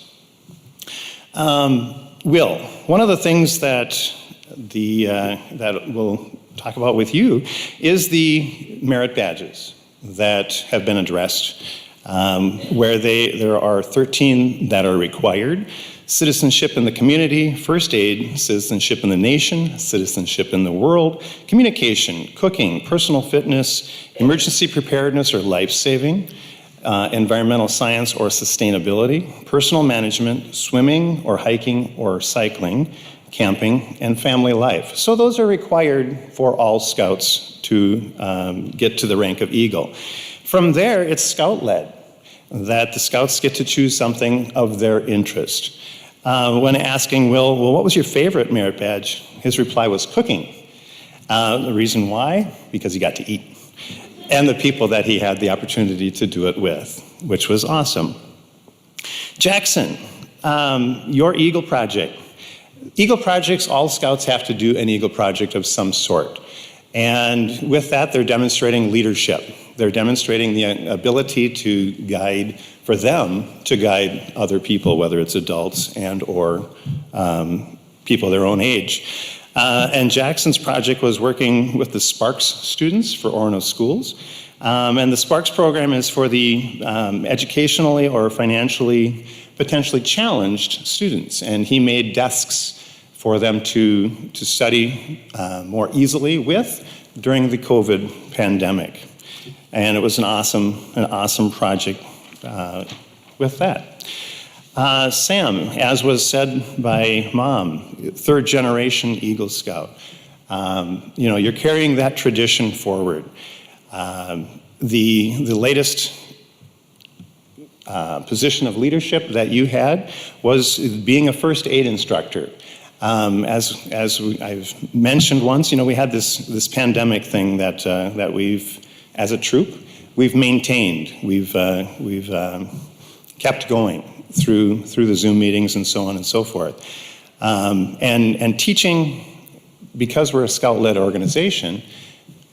Will, one of the things that we'll talk about with you is the merit badges that have been addressed, where there are 13 that are required: citizenship in the community, first aid, citizenship in the nation, citizenship in the world, communication, cooking, personal fitness, emergency preparedness or life-saving, environmental science or sustainability, personal management, swimming or hiking or cycling, camping, and family life. So those are required for all Scouts to get to the rank of Eagle. From there, it's Scout-led, that the Scouts get to choose something of their interest. When asking Will, well, what was your favorite merit badge? His reply was cooking. The reason why? Because he got to eat. And the people that he had the opportunity to do it with, which was awesome. Jackson, your Eagle Project. Eagle Projects, all Scouts have to do an Eagle Project of some sort. And with that, they're demonstrating leadership. They're demonstrating the ability to guide, for them to guide other people, whether it's adults and or people their own age. And Jackson's project was working with the Sparks students for Orono Schools. And the Sparks program is for the educationally or financially potentially challenged students. And he made desks for them to study more easily with during the COVID pandemic. And it was an awesome project with that. Sam, as was said by Mom, third generation Eagle Scout. You're carrying that tradition forward. The latest position of leadership that you had was being a first aid instructor. As I've mentioned once, we had this pandemic thing that we've, as a troop, we've maintained. We've kept going through the Zoom meetings and so on and so forth. And teaching, because we're a Scout-led organization,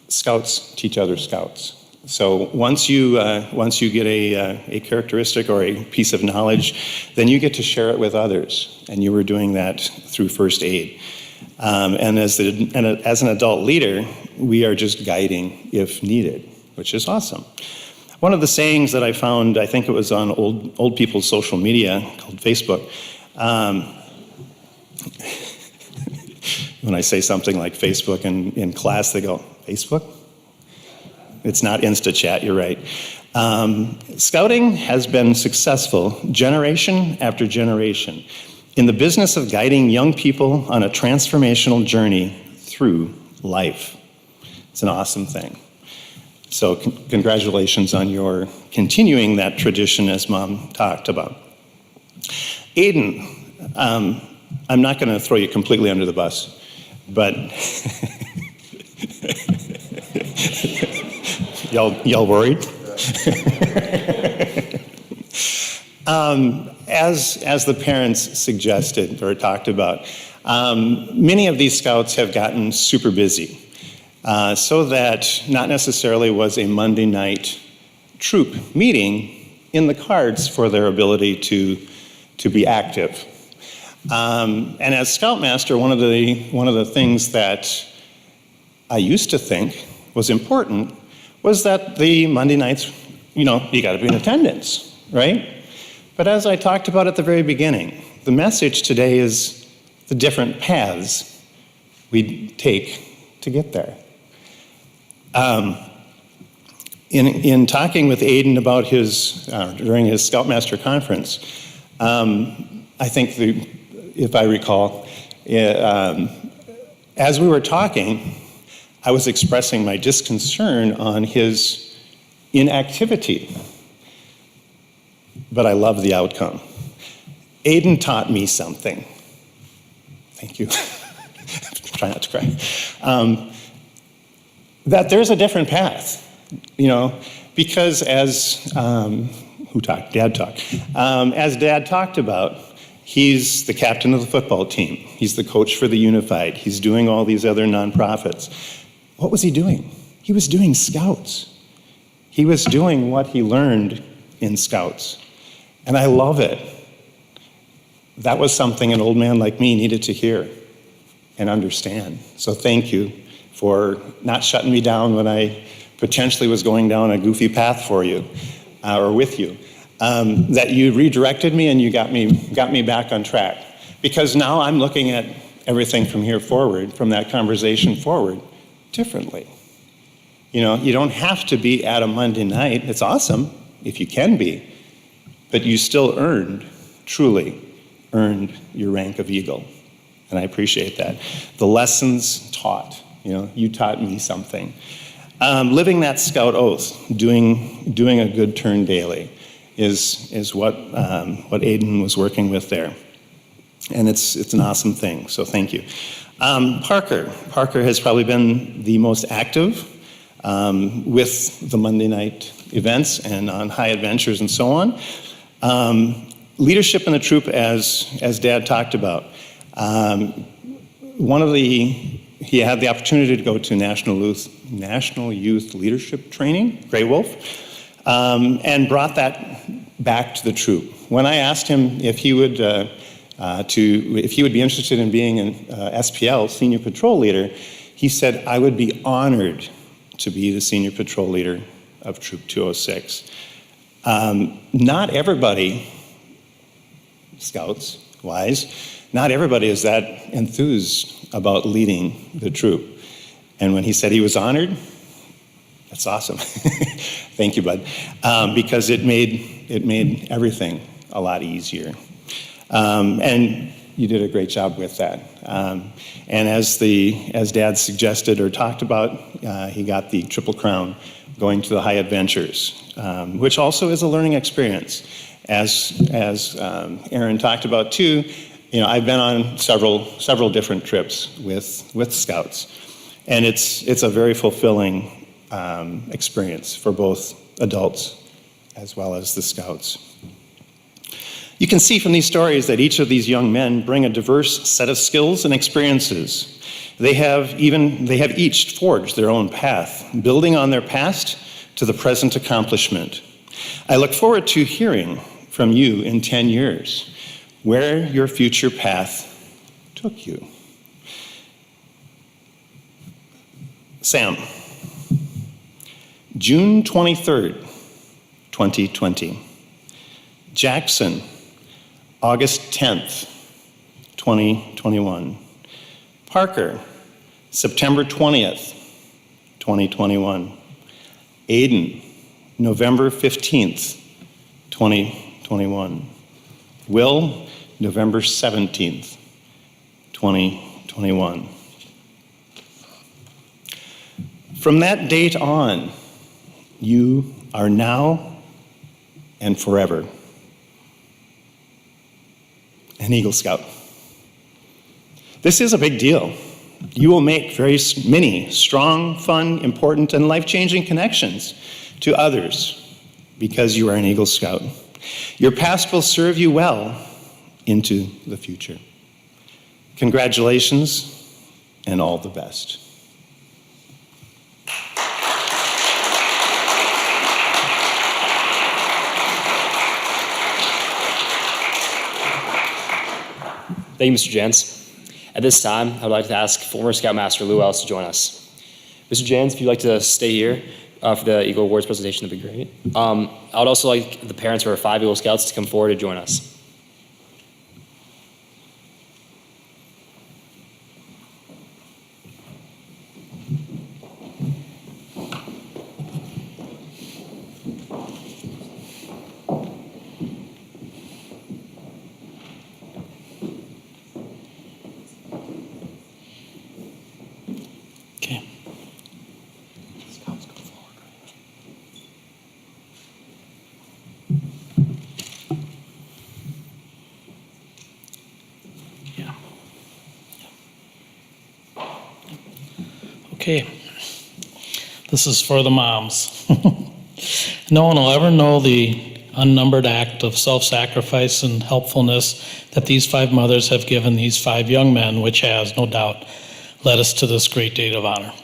Scouts teach other Scouts. So once you get a characteristic or a piece of knowledge, then you get to share it with others, and you were doing that through first aid. And as an adult leader, we are just guiding if needed, which is awesome. One of the sayings that I found, I think it was on old people's social media called Facebook. When I say something like Facebook in class, they go, Facebook? It's not InstaChat, you're right. Scouting has been successful generation after generation in the business of guiding young people on a transformational journey through life. It's an awesome thing. So congratulations on your continuing that tradition as Mom talked about. Aiden, I'm not going to throw you completely under the bus, but y'all worried? As the parents suggested or talked about, many of these Scouts have gotten super busy. So that not necessarily was a Monday night troop meeting in the cards for their ability to be active. And as Scoutmaster, one of the things that I used to think was important was that the Monday nights, you got to be in attendance, right? But as I talked about at the very beginning, the message today is the different paths we take to get there. In talking with Aiden about during his Scoutmaster conference, I think if I recall, as we were talking, I was expressing my disconcern on his inactivity. But I love the outcome. Aiden taught me something. Thank you. Try not to cry. That there's a different path, because as Dad talked. As Dad talked about, he's the captain of the football team. He's the coach for the Unified. He's doing all these other nonprofits. What was he doing? He was doing Scouts. He was doing what he learned in Scouts. And I love it. That was something an old man like me needed to hear and understand. So thank you for not shutting me down when I potentially was going down a goofy path for you, or with you. That you redirected me and you got me back on track. Because now I'm looking at everything from here forward, from that conversation forward, differently. You don't have to be at a Monday night. It's awesome if you can be, but you still truly earned your rank of Eagle. And I appreciate that. The lessons taught, you taught me something. Living that Scout oath, doing a good turn daily is what Aiden was working with there. And it's an awesome thing, so thank you. Parker has probably been the most active with the Monday night events and on high adventures and so on. Leadership in the troop, as Dad talked about. He had the opportunity to go to National Youth Leadership Training, Grey Wolf, and brought that back to the troop. When I asked him if he would be interested in being an SPL, Senior Patrol Leader, he said, I would be honored to be the Senior Patrol Leader of Troop 206. Not everybody, Scouts-wise, not everybody is that enthused about leading the troop. And when he said he was honored, that's awesome. Thank you, bud. Because it made everything a lot easier. And you did a great job with that. And as Dad suggested or talked about, he got the Triple Crown going to the high adventures, which also is a learning experience. As Aaron talked about too, I've been on several different trips with Scouts, and it's a very fulfilling experience for both adults as well as the Scouts. You can see from these stories that each of these young men bring a diverse set of skills and experiences. They have each forged their own path, building on their past to the present accomplishment. I look forward to hearing from you in 10 years where your future path took you. Sam, June 23rd, 2020. Jackson, August 10th, 2021. Parker, September 20th, 2021. Aiden, November 15th, 2021. Will, November 17th, 2021. From that date on, you are now and forever an Eagle Scout. This is a big deal. You will make very many strong, fun, important, and life-changing connections to others because you are an Eagle Scout. Your past will serve you well into the future. Congratulations and all the best. Thank you, Mr. Jans. At this time, I would like to ask former Scoutmaster Lou Ellis to join us. Mr. Jans, if you'd like to stay here for the Eagle Awards presentation, that'd be great. I would also like the parents of our 5 Eagle Scouts to come forward to join us. Okay. This is for the moms. No one will ever know the unnumbered act of self-sacrifice and helpfulness that these 5 mothers have given these 5 young men, which has, no doubt, led us to this great date of honor.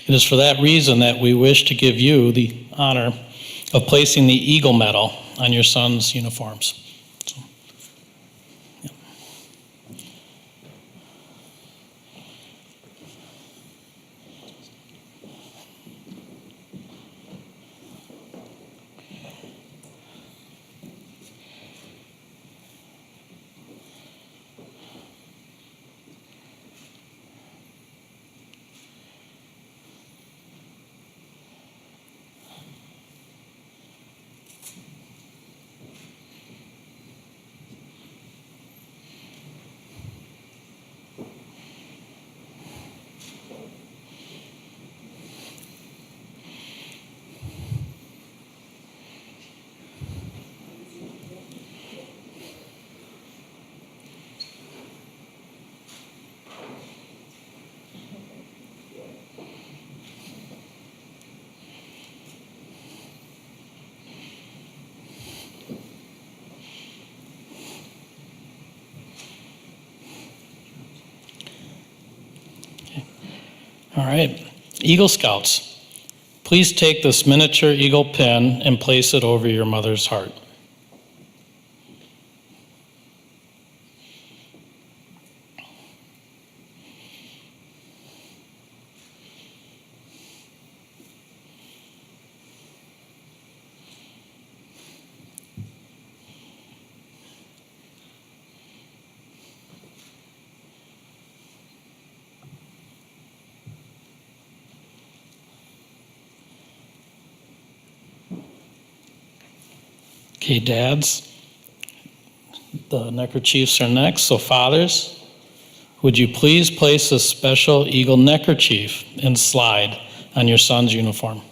It is for that reason that we wish to give you the honor of placing the Eagle Medal on your sons' uniforms. So, yeah. All right. Eagle Scouts, please take this miniature eagle pin and place it over your mother's heart. Okay, dads, the neckerchiefs are next. So fathers, would you please place a special eagle neckerchief and slide on your son's uniform?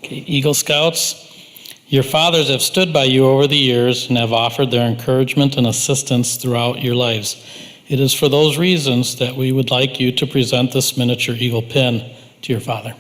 Okay, Eagle Scouts, your fathers have stood by you over the years and have offered their encouragement and assistance throughout your lives. It is for those reasons that we would like you to present this miniature eagle pin to your father.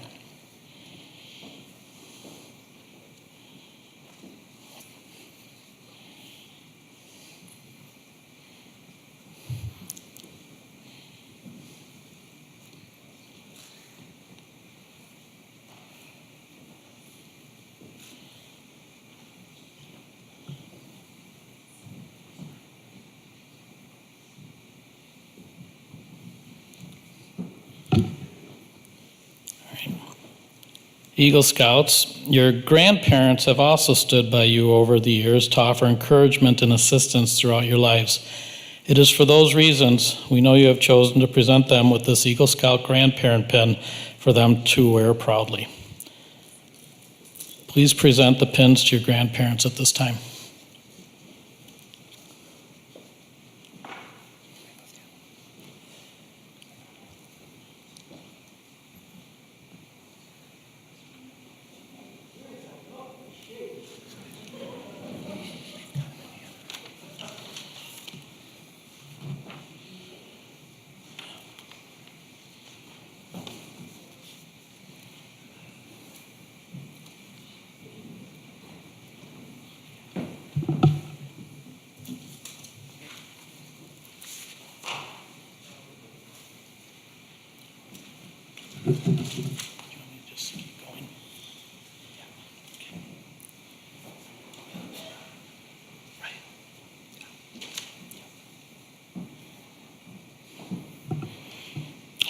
Eagle Scouts, your grandparents have also stood by you over the years to offer encouragement and assistance throughout your lives. It is for those reasons we know you have chosen to present them with this Eagle Scout grandparent pin for them to wear proudly. Please present the pins to your grandparents at this time.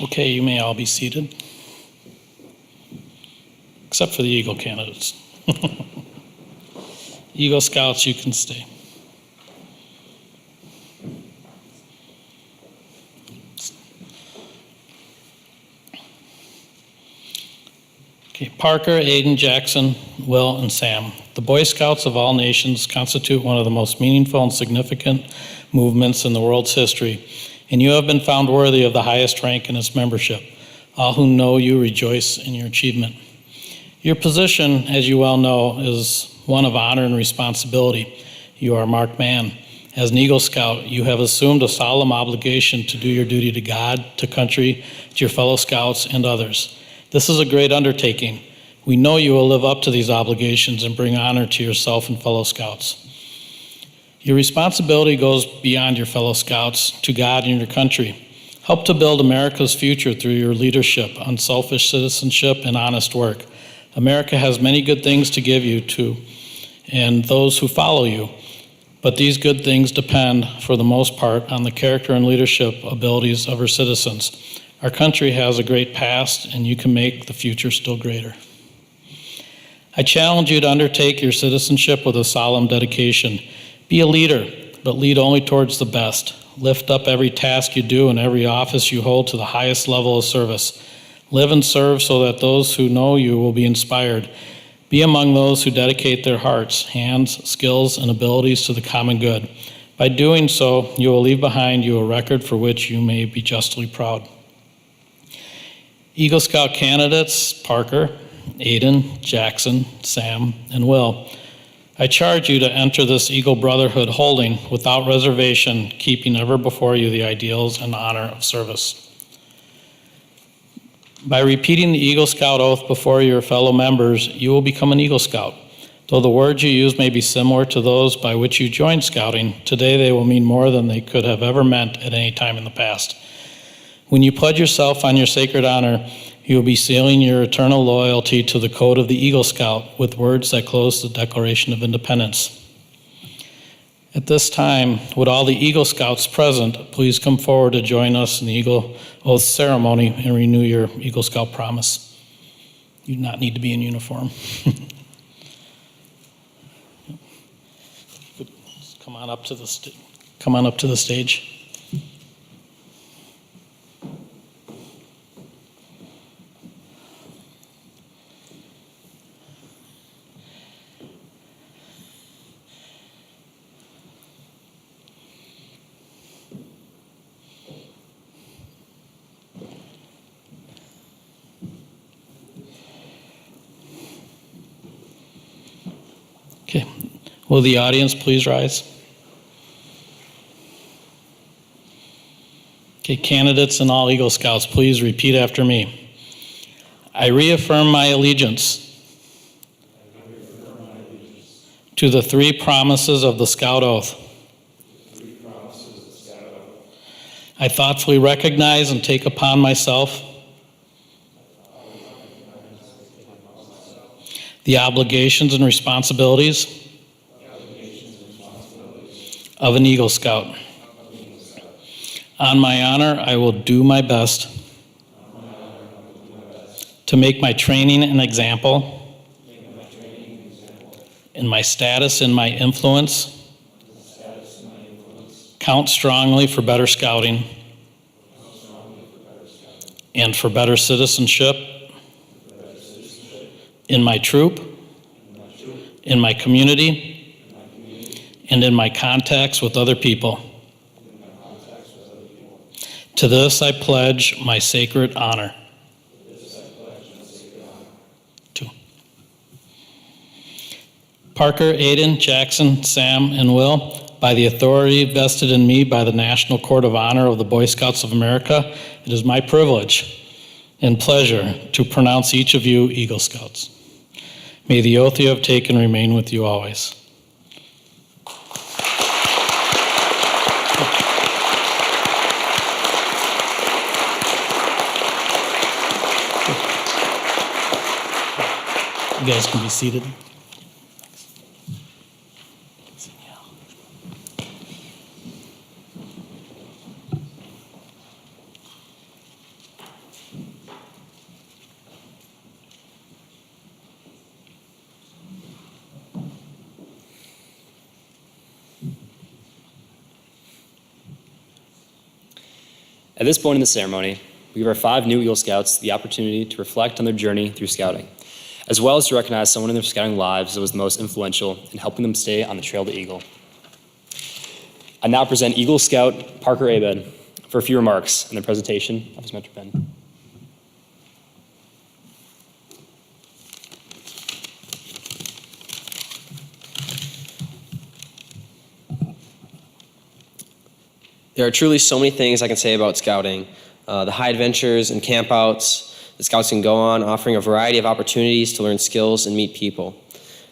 Okay, you may all be seated. Except for the Eagle candidates. Eagle Scouts, you can stay. Okay, Parker, Aiden, Jackson, Will, and Sam. The Boy Scouts of all nations constitute one of the most meaningful and significant movements in the world's history, and you have been found worthy of the highest rank in its membership. All who know you rejoice in your achievement. Your position, as you well know, is one of honor and responsibility. You are a marked man. As an Eagle Scout, you have assumed a solemn obligation to do your duty to God, to country, to your fellow Scouts, and others. This is a great undertaking. We know you will live up to these obligations and bring honor to yourself and fellow Scouts. Your responsibility goes beyond your fellow Scouts, to God and your country. Help to build America's future through your leadership, unselfish citizenship, and honest work. America has many good things to give you to, and those who follow you. But these good things depend, for the most part, on the character and leadership abilities of her citizens. Our country has a great past, and you can make the future still greater. I challenge you to undertake your citizenship with a solemn dedication. Be a leader, but lead only towards the best. Lift up every task you do and every office you hold to the highest level of service. Live and serve so that those who know you will be inspired. Be among those who dedicate their hearts, hands, skills, and abilities to the common good. By doing so, you will leave behind you a record for which you may be justly proud. Eagle Scout candidates, Parker, Aiden, Jackson, Sam, and Will. I charge you to enter this Eagle Brotherhood holding without reservation, keeping ever before you the ideals and honor of service. By repeating the Eagle Scout oath before your fellow members, you will become an Eagle Scout. Though the words you use may be similar to those by which you joined Scouting, today they will mean more than they could have ever meant at any time in the past. When you pledge yourself on your sacred honor, you will be sealing your eternal loyalty to the code of the Eagle Scout with words that close the Declaration of Independence. At this time, would all the Eagle Scouts present please come forward to join us in the Eagle Oath ceremony and renew your Eagle Scout promise. You do not need to be in uniform. Come on up to the stage. Okay, will the audience please rise? Okay, candidates and all Eagle Scouts, please repeat after me. I reaffirm my allegiance to the three promises of the Scout Oath. I thoughtfully recognize and take upon myself the obligations and responsibilities of an Eagle Scout. On my honor, I will do my best to make my training an example, in my status and my influence, count strongly for better scouting and for better citizenship in my troop, in my community, and in my contacts with other people. To this I pledge my sacred honor. Two. Parker, Aiden, Jackson, Sam, and Will, by the authority vested in me by the National Court of Honor of the Boy Scouts of America, it is my privilege and pleasure to pronounce each of you Eagle Scouts. May the oath you have taken remain with you always. You guys can be seated. At this point in the ceremony, we give our 5 new Eagle Scouts the opportunity to reflect on their journey through scouting, as well as to recognize someone in their scouting lives that was the most influential in helping them stay on the trail to Eagle. I now present Eagle Scout Parker Abed for a few remarks in the presentation of his mentor pen. There are truly so many things I can say about scouting. The high adventures and campouts that scouts can go on, offering a variety of opportunities to learn skills and meet people.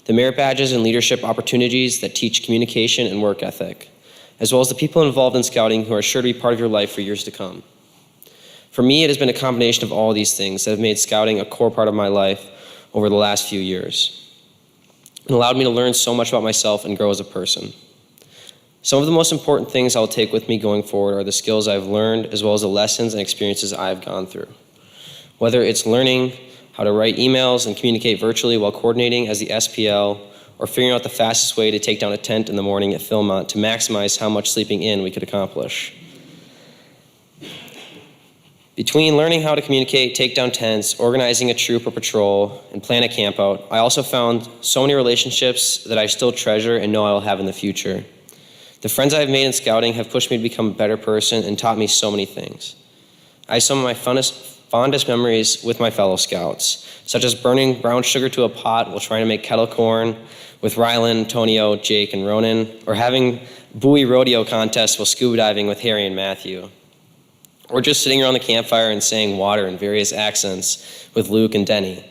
The merit badges and leadership opportunities that teach communication and work ethic, as well as the people involved in scouting who are sure to be part of your life for years to come. For me, it has been a combination of all these things that have made scouting a core part of my life over the last few years. It allowed me to learn so much about myself and grow as a person. Some of the most important things I'll take with me going forward are the skills I've learned, as well as the lessons and experiences I've gone through. Whether it's learning how to write emails and communicate virtually while coordinating as the SPL, or figuring out the fastest way to take down a tent in the morning at Philmont to maximize how much sleeping in we could accomplish. Between learning how to communicate, take down tents, organizing a troop or patrol, and plan a campout, I also found so many relationships that I still treasure and know I will have in the future. The friends I've made in scouting have pushed me to become a better person and taught me so many things. I have some of my fondest memories with my fellow scouts, such as burning brown sugar to a pot while trying to make kettle corn with Rylan, Antonio, Jake, and Ronan, or having buoy rodeo contests while scuba diving with Harry and Matthew, or just sitting around the campfire and saying water in various accents with Luke and Denny.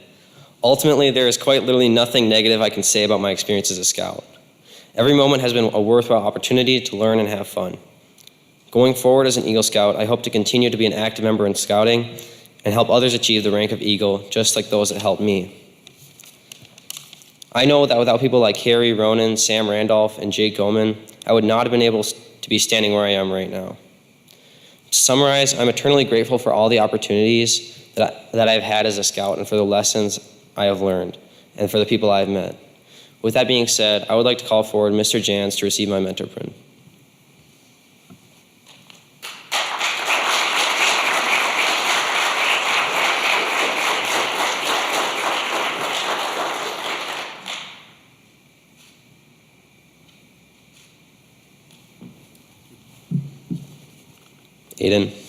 Ultimately, there is quite literally nothing negative I can say about my experience as a scout. Every moment has been a worthwhile opportunity to learn and have fun. Going forward as an Eagle Scout, I hope to continue to be an active member in scouting and help others achieve the rank of Eagle, just like those that helped me. I know that without people like Harry, Ronan, Sam Randolph, and Jake Goman, I would not have been able to be standing where I am right now. To summarize, I'm eternally grateful for all the opportunities that I've had as a scout and for the lessons I have learned and for the people I've met. With that being said, I would like to call forward Mr. Jans to receive my mentor pin. Aiden.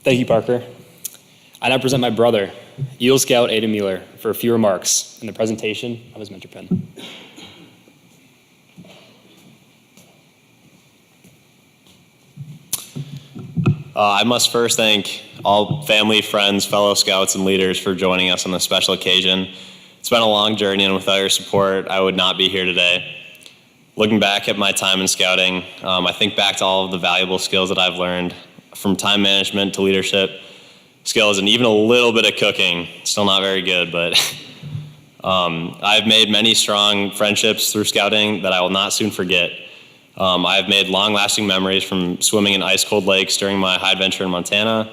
Thank you, Parker. I now present my brother, Eagle Scout Aiden Mueller, for a few remarks in the presentation of his mentor pin. I must first thank all family, friends, fellow scouts, and leaders for joining us on this special occasion. It's been a long journey, and without your support, I would not be here today. Looking back at my time in scouting, I think back to all of the valuable skills that I've learned, from time management to leadership skills, and even a little bit of cooking. Still not very good, but I've made many strong friendships through scouting that I will not soon forget. I've made long-lasting memories from swimming in ice-cold lakes during my high adventure in Montana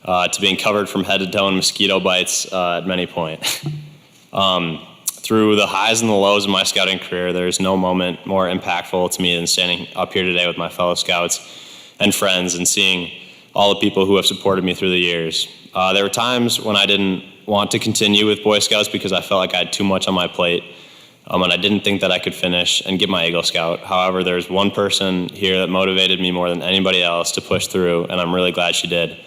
to being covered from head to toe in mosquito bites at many points. Through the highs and the lows of my scouting career, there's no moment more impactful to me than standing up here today with my fellow scouts and friends and seeing all the people who have supported me through the years. There were times when I didn't want to continue with Boy Scouts because I felt like I had too much on my plate, and I didn't think that I could finish and get my Eagle Scout. However, there's one person here that motivated me more than anybody else to push through, and I'm really glad she did.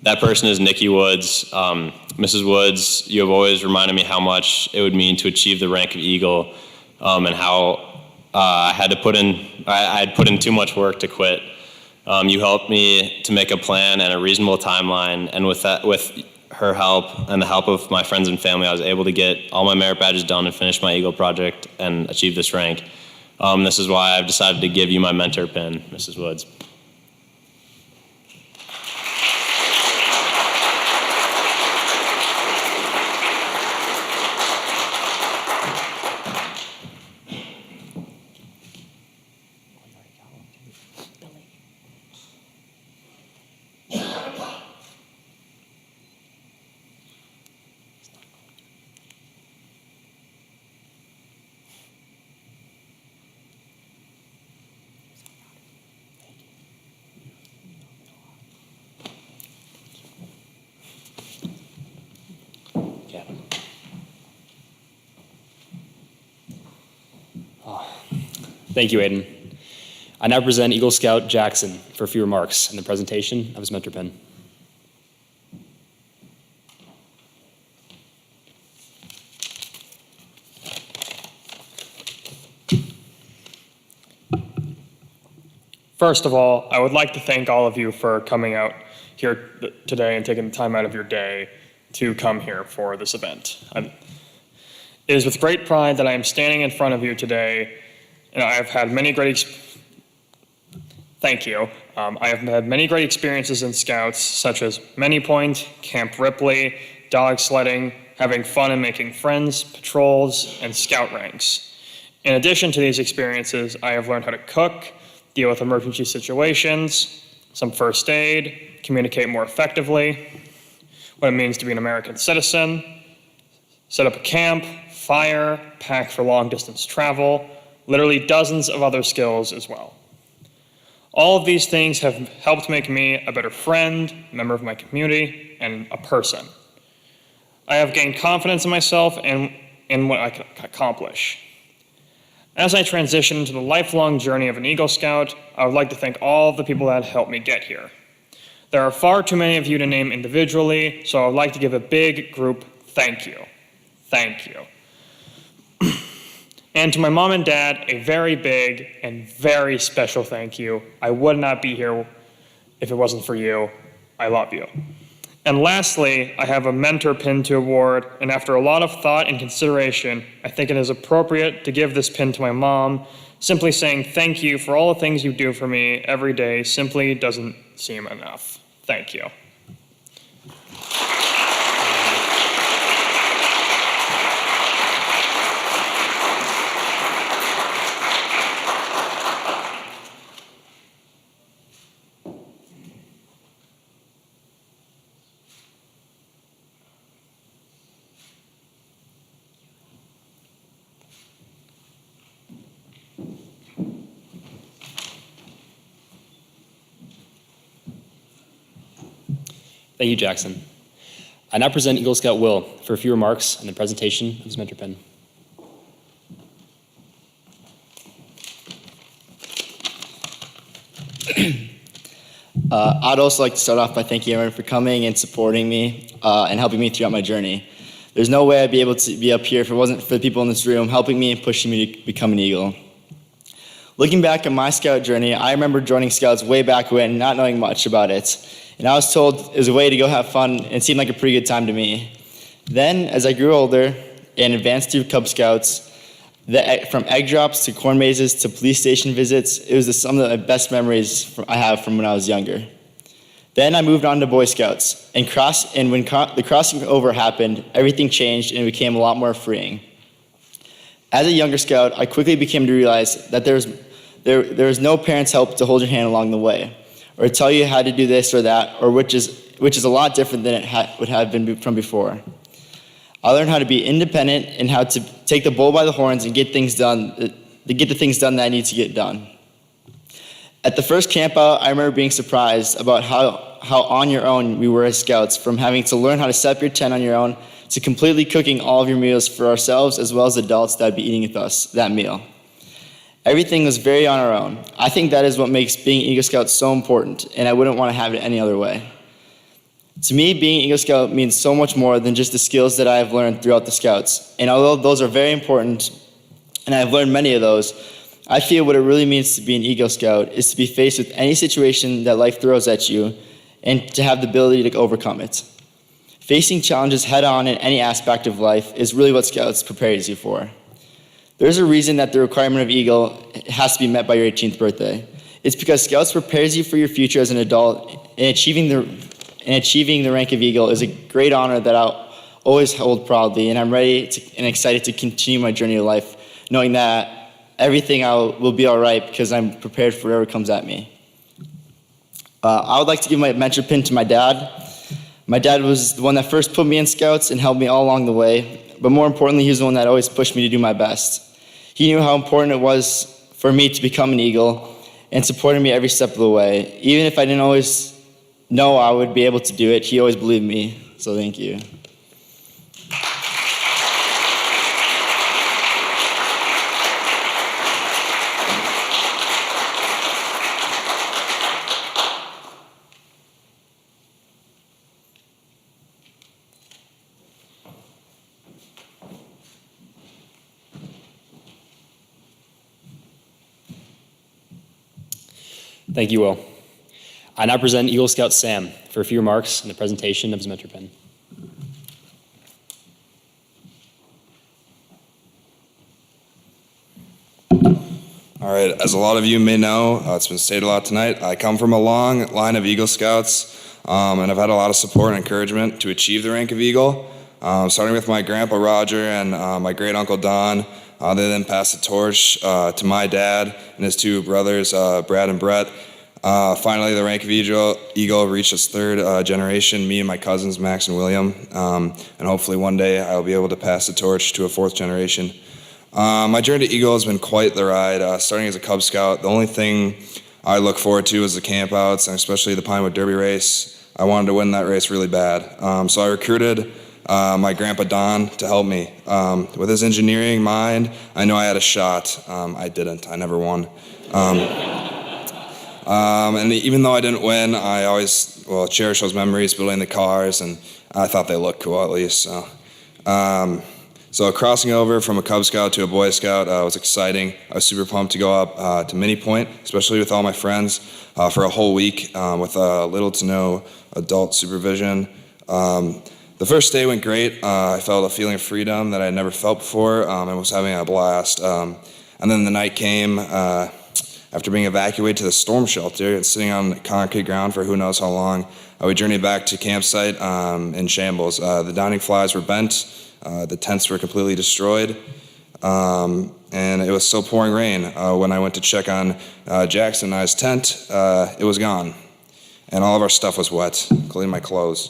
That person is Nikki Woods. Mrs. Woods, you have always reminded me how much it would mean to achieve the rank of Eagle, and how I had put in too much work to quit. You helped me to make a plan and a reasonable timeline, and with her help and the help of my friends and family, I was able to get all my merit badges done and finish my Eagle project and achieve this rank. This is why I've decided to give you my mentor pin, Mrs. Woods. Thank you, Aiden. I now present Eagle Scout Jackson for a few remarks and the presentation of his mentor pin. First of all, I would like to thank all of you for coming out here today and taking the time out of your day to come here for this event. It is with great pride that I am standing in front of you today, and I have had many great Thank you. I have had many great experiences in Scouts, such as Many Point, Camp Ripley, dog sledding, having fun and making friends, patrols, and Scout ranks. In addition to these experiences, I have learned how to cook, deal with emergency situations, some first aid, communicate more effectively, what it means to be an American citizen, set up a camp, fire, pack for long distance travel, literally dozens of other skills as well. All of these things have helped make me a better friend, member of my community, and a person. I have gained confidence in myself and in what I can accomplish. As I transition into the lifelong journey of an Eagle Scout, I would like to thank all of the people that helped me get here. There are far too many of you to name individually, so I would like to give a big group thank you. Thank you. And to my mom and dad, a very big and very special thank you. I would not be here if it wasn't for you. I love you. And lastly, I have a mentor pin to award, and after a lot of thought and consideration, I think it is appropriate to give this pin to my mom. Simply saying thank you for all the things you do for me every day simply doesn't seem enough. Thank you. Thank you, Jackson. I now present Eagle Scout Will for a few remarks and the presentation of his mentor pin. I'd also like to start off by thanking everyone for coming and supporting me and helping me throughout my journey. There's no way I'd be able to be up here if it wasn't for the people in this room helping me and pushing me to become an Eagle. Looking back at my Scout journey, I remember joining Scouts way back when, not knowing much about it. And I was told it was a way to go have fun, and it seemed like a pretty good time to me. Then, as I grew older and advanced through Cub Scouts, from egg drops to corn mazes to police station visits, it was some of the best memories I have from when I was younger. Then I moved on to Boy Scouts, and when the crossing over happened, everything changed and it became a lot more freeing. As a younger Scout, I quickly became to realize that there was no parent's help to hold your hand along the way, or tell you how to do this or that, or which is a lot different than it would have been from before. I learned how to be independent and how to take the bull by the horns and get the things done that I need to get done. At the first camp out, I remember being surprised about how on your own we were as Scouts, from having to learn how to set up your tent on your own to completely cooking all of your meals for ourselves as well as adults that would be eating with us that meal. Everything was very on our own. I think that is what makes being Eagle Scout so important, and I wouldn't want to have it any other way. To me, being Eagle Scout means so much more than just the skills that I have learned throughout the Scouts. And although those are very important, and I've learned many of those, I feel what it really means to be an Eagle Scout is to be faced with any situation that life throws at you and to have the ability to overcome it. Facing challenges head on in any aspect of life is really what Scouts prepares you for. There's a reason that the requirement of Eagle has to be met by your 18th birthday. It's because Scouts prepares you for your future as an adult, and achieving the rank of Eagle is a great honor that I'll always hold proudly, and I'm ready and excited to continue my journey of life, knowing that everything will be all right because I'm prepared for whatever comes at me. I would like to give my mentor pin to my dad. My dad was the one that first put me in Scouts and helped me all along the way, but more importantly, he was the one that always pushed me to do my best. He knew how important it was for me to become an Eagle and supported me every step of the way. Even if I didn't always know I would be able to do it, he always believed me, so thank you. Thank you, Will. I now present Eagle Scout Sam for a few remarks and the presentation of his mentor pin. All right, as a lot of you may know, it's been stated a lot tonight, I come from a long line of Eagle Scouts, and I've had a lot of support and encouragement to achieve the rank of Eagle, starting with my grandpa Roger and my great uncle Don. They then passed the torch to my dad and his two brothers, Brad and Brett. Finally, the rank of Eagle reached its third generation, me and my cousins, Max and William, and hopefully one day I'll be able to pass the torch to a fourth generation. My journey to Eagle has been quite the ride. Starting as a Cub Scout, the only thing I look forward to is the campouts, and especially the Pinewood Derby race. I wanted to win that race really bad. So I recruited my grandpa Don to help me. With his engineering mind, I know I had a shot. I didn't. I never won. And even though I didn't win, I always cherish those memories, building the cars, and I thought they looked cool at least. So crossing over from a Cub Scout to a Boy Scout was exciting. I was super pumped to go up to Mini Point, especially with all my friends, for a whole week with little to no adult supervision. The first day went great. I felt a feeling of freedom that I had never felt before and was having a blast. And then the night came after being evacuated to the storm shelter and sitting on concrete ground for who knows how long. We journeyed back to campsite in shambles. The dining flies were bent. The tents were completely destroyed, and it was still pouring rain. When I went to check on Jackson and I's tent, it was gone, and all of our stuff was wet, including my clothes.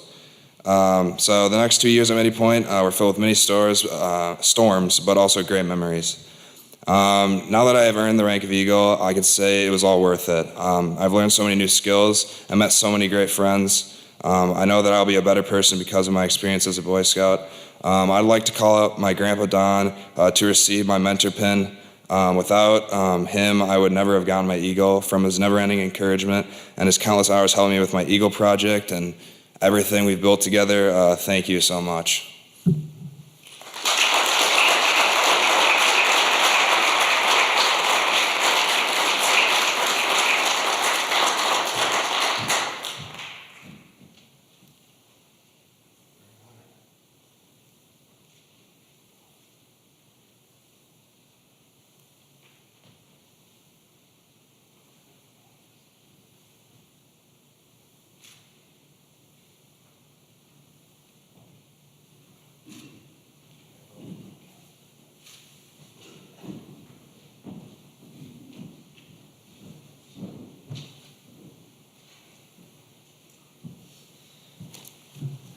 So the next 2 years at Mini Point were filled with many storms, but also great memories. Now that I have earned the rank of Eagle, I can say it was all worth it. I've learned so many new skills. I met so many great friends. I know that I'll be a better person because of my experience as a Boy Scout. I'd like to call out my grandpa Don to receive my mentor pin. Without him, I would never have gotten my Eagle. From his never-ending encouragement and his countless hours helping me with my Eagle project and everything we've built together, thank you so much.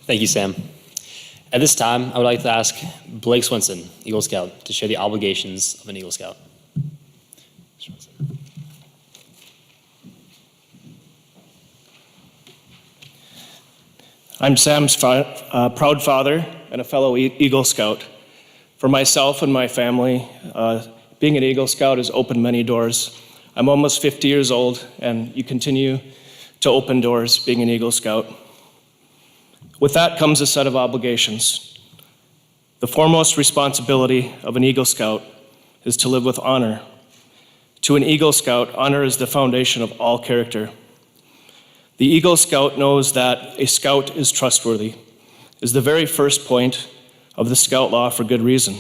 Thank you, Sam. At this time, I would like to ask Blake Swinson, Eagle Scout, to share the obligations of an Eagle Scout. I'm Sam's proud father and a fellow Eagle Scout. For myself and my family, being an Eagle Scout has opened many doors. I'm almost 50 years old, and you continue to open doors being an Eagle Scout. With that comes a set of obligations. The foremost responsibility of an Eagle Scout is to live with honor. To an Eagle Scout, honor is the foundation of all character. The Eagle Scout knows that a scout is trustworthy, is the very first point of the Scout Law for good reason.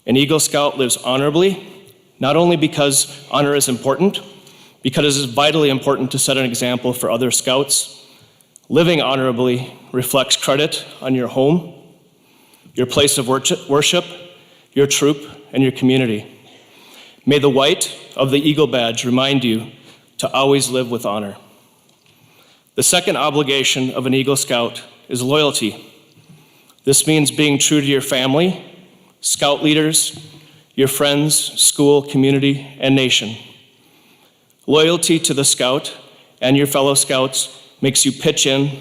An Eagle Scout lives honorably, not only because honor is important, because it is vitally important to set an example for other Scouts. Living honorably reflects credit on your home, your place of worship, your troop, and your community. May the white of the Eagle badge remind you to always live with honor. The second obligation of an Eagle Scout is loyalty. This means being true to your family, Scout leaders, your friends, school, community, and nation. Loyalty to the Scout and your fellow Scouts makes you pitch in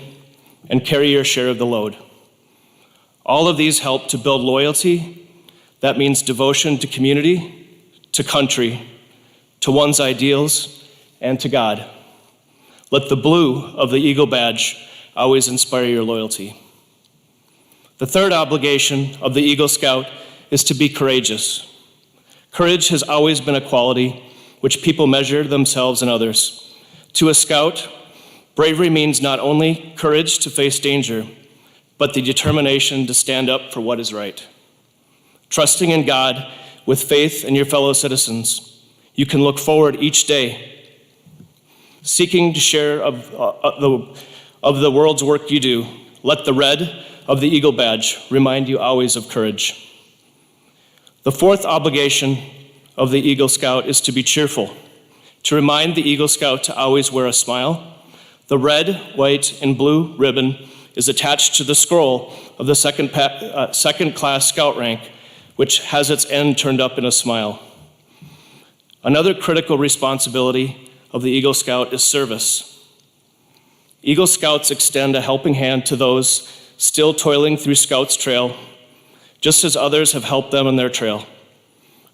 and carry your share of the load. All of these help to build loyalty. That means devotion to community, to country, to one's ideals, and to God. Let the blue of the Eagle badge always inspire your loyalty. The third obligation of the Eagle Scout is to be courageous. Courage has always been a quality which people measure themselves and others. To a scout, bravery means not only courage to face danger, but the determination to stand up for what is right. Trusting in God with faith in your fellow citizens, you can look forward each day, seeking to share of the world's work you do. Let the red of the Eagle Badge remind you always of courage. The fourth obligation of the Eagle Scout is to be cheerful, to remind the Eagle Scout to always wear a smile. The red, white, and blue ribbon is attached to the scroll of the second class Scout rank, which has its end turned up in a smile. Another critical responsibility of the Eagle Scout is service. Eagle Scouts extend a helping hand to those still toiling through Scouts Trail, just as others have helped them on their trail.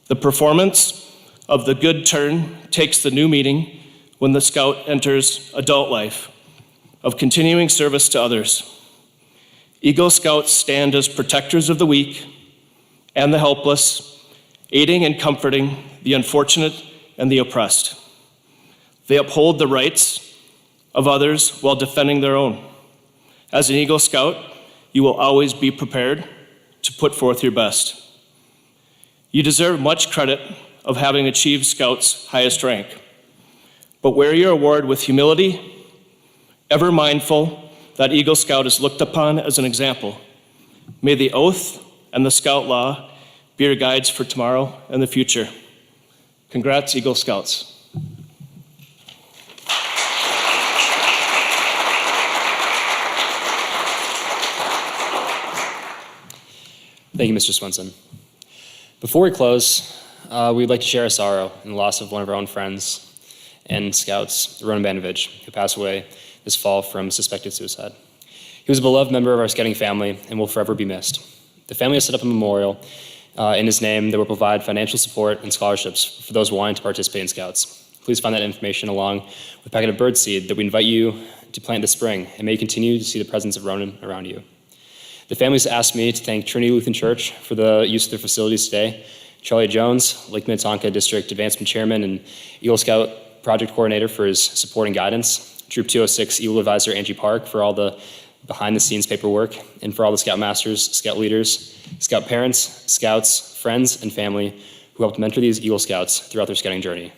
The performance of the good turn takes the new meaning when the Scout enters adult life of continuing service to others. Eagle Scouts stand as protectors of the weak and the helpless, aiding and comforting the unfortunate and the oppressed. They uphold the rights of others while defending their own. As an Eagle Scout, you will always be prepared to put forth your best. You deserve much credit of having achieved Scout's highest rank, but wear your award with humility, ever mindful that Eagle Scout is looked upon as an example. May the oath and the Scout law be your guides for tomorrow and the future. Congrats, Eagle Scouts. Thank you, Mr. Swenson. Before we close, we'd like to share our sorrow in the loss of one of our own friends and scouts, Ronan Banovich, who passed away this fall from suspected suicide. He was a beloved member of our scouting family and will forever be missed. The family has set up a memorial in his name that will provide financial support and scholarships for those wanting to participate in Scouts. Please find that information along with a packet of birdseed that we invite you to plant this spring, and may you continue to see the presence of Ronan around you. The family's asked me to thank Trinity Lutheran Church for the use of their facilities today. Charlie Jones, Lake Minnetonka District Advancement Chairman and Eagle Scout Project Coordinator, for his support and guidance. Troop 206 Eagle Advisor Angie Park for all the behind-the-scenes paperwork, and for all the Scoutmasters, Scout leaders, Scout parents, Scouts, friends, and family who helped mentor these Eagle Scouts throughout their scouting journey.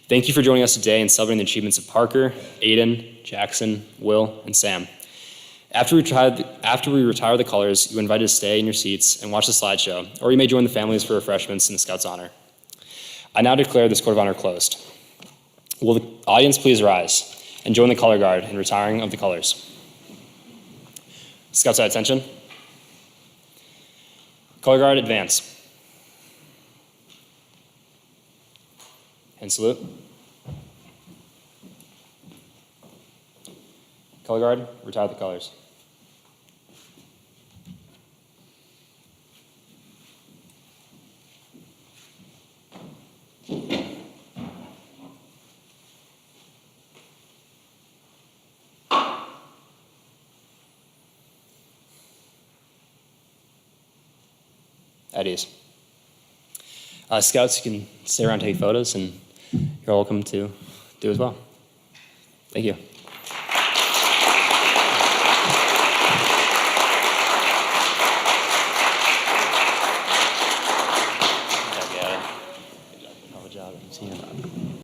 Thank you for joining us today and celebrating the achievements of Parker, Aiden, Jackson, Will, and Sam. After we retire the colors, you're invited to stay in your seats and watch the slideshow, or you may join the families for refreshments in the Scouts' honor. I now declare this Court of Honor closed. Will the audience please rise and join the color guard in retiring of the colors? Scouts at attention. Color guard, advance. And salute. Color guard, retire the colors. At ease. Scouts, you can stay around and take photos, and you're welcome to do as well. Thank you.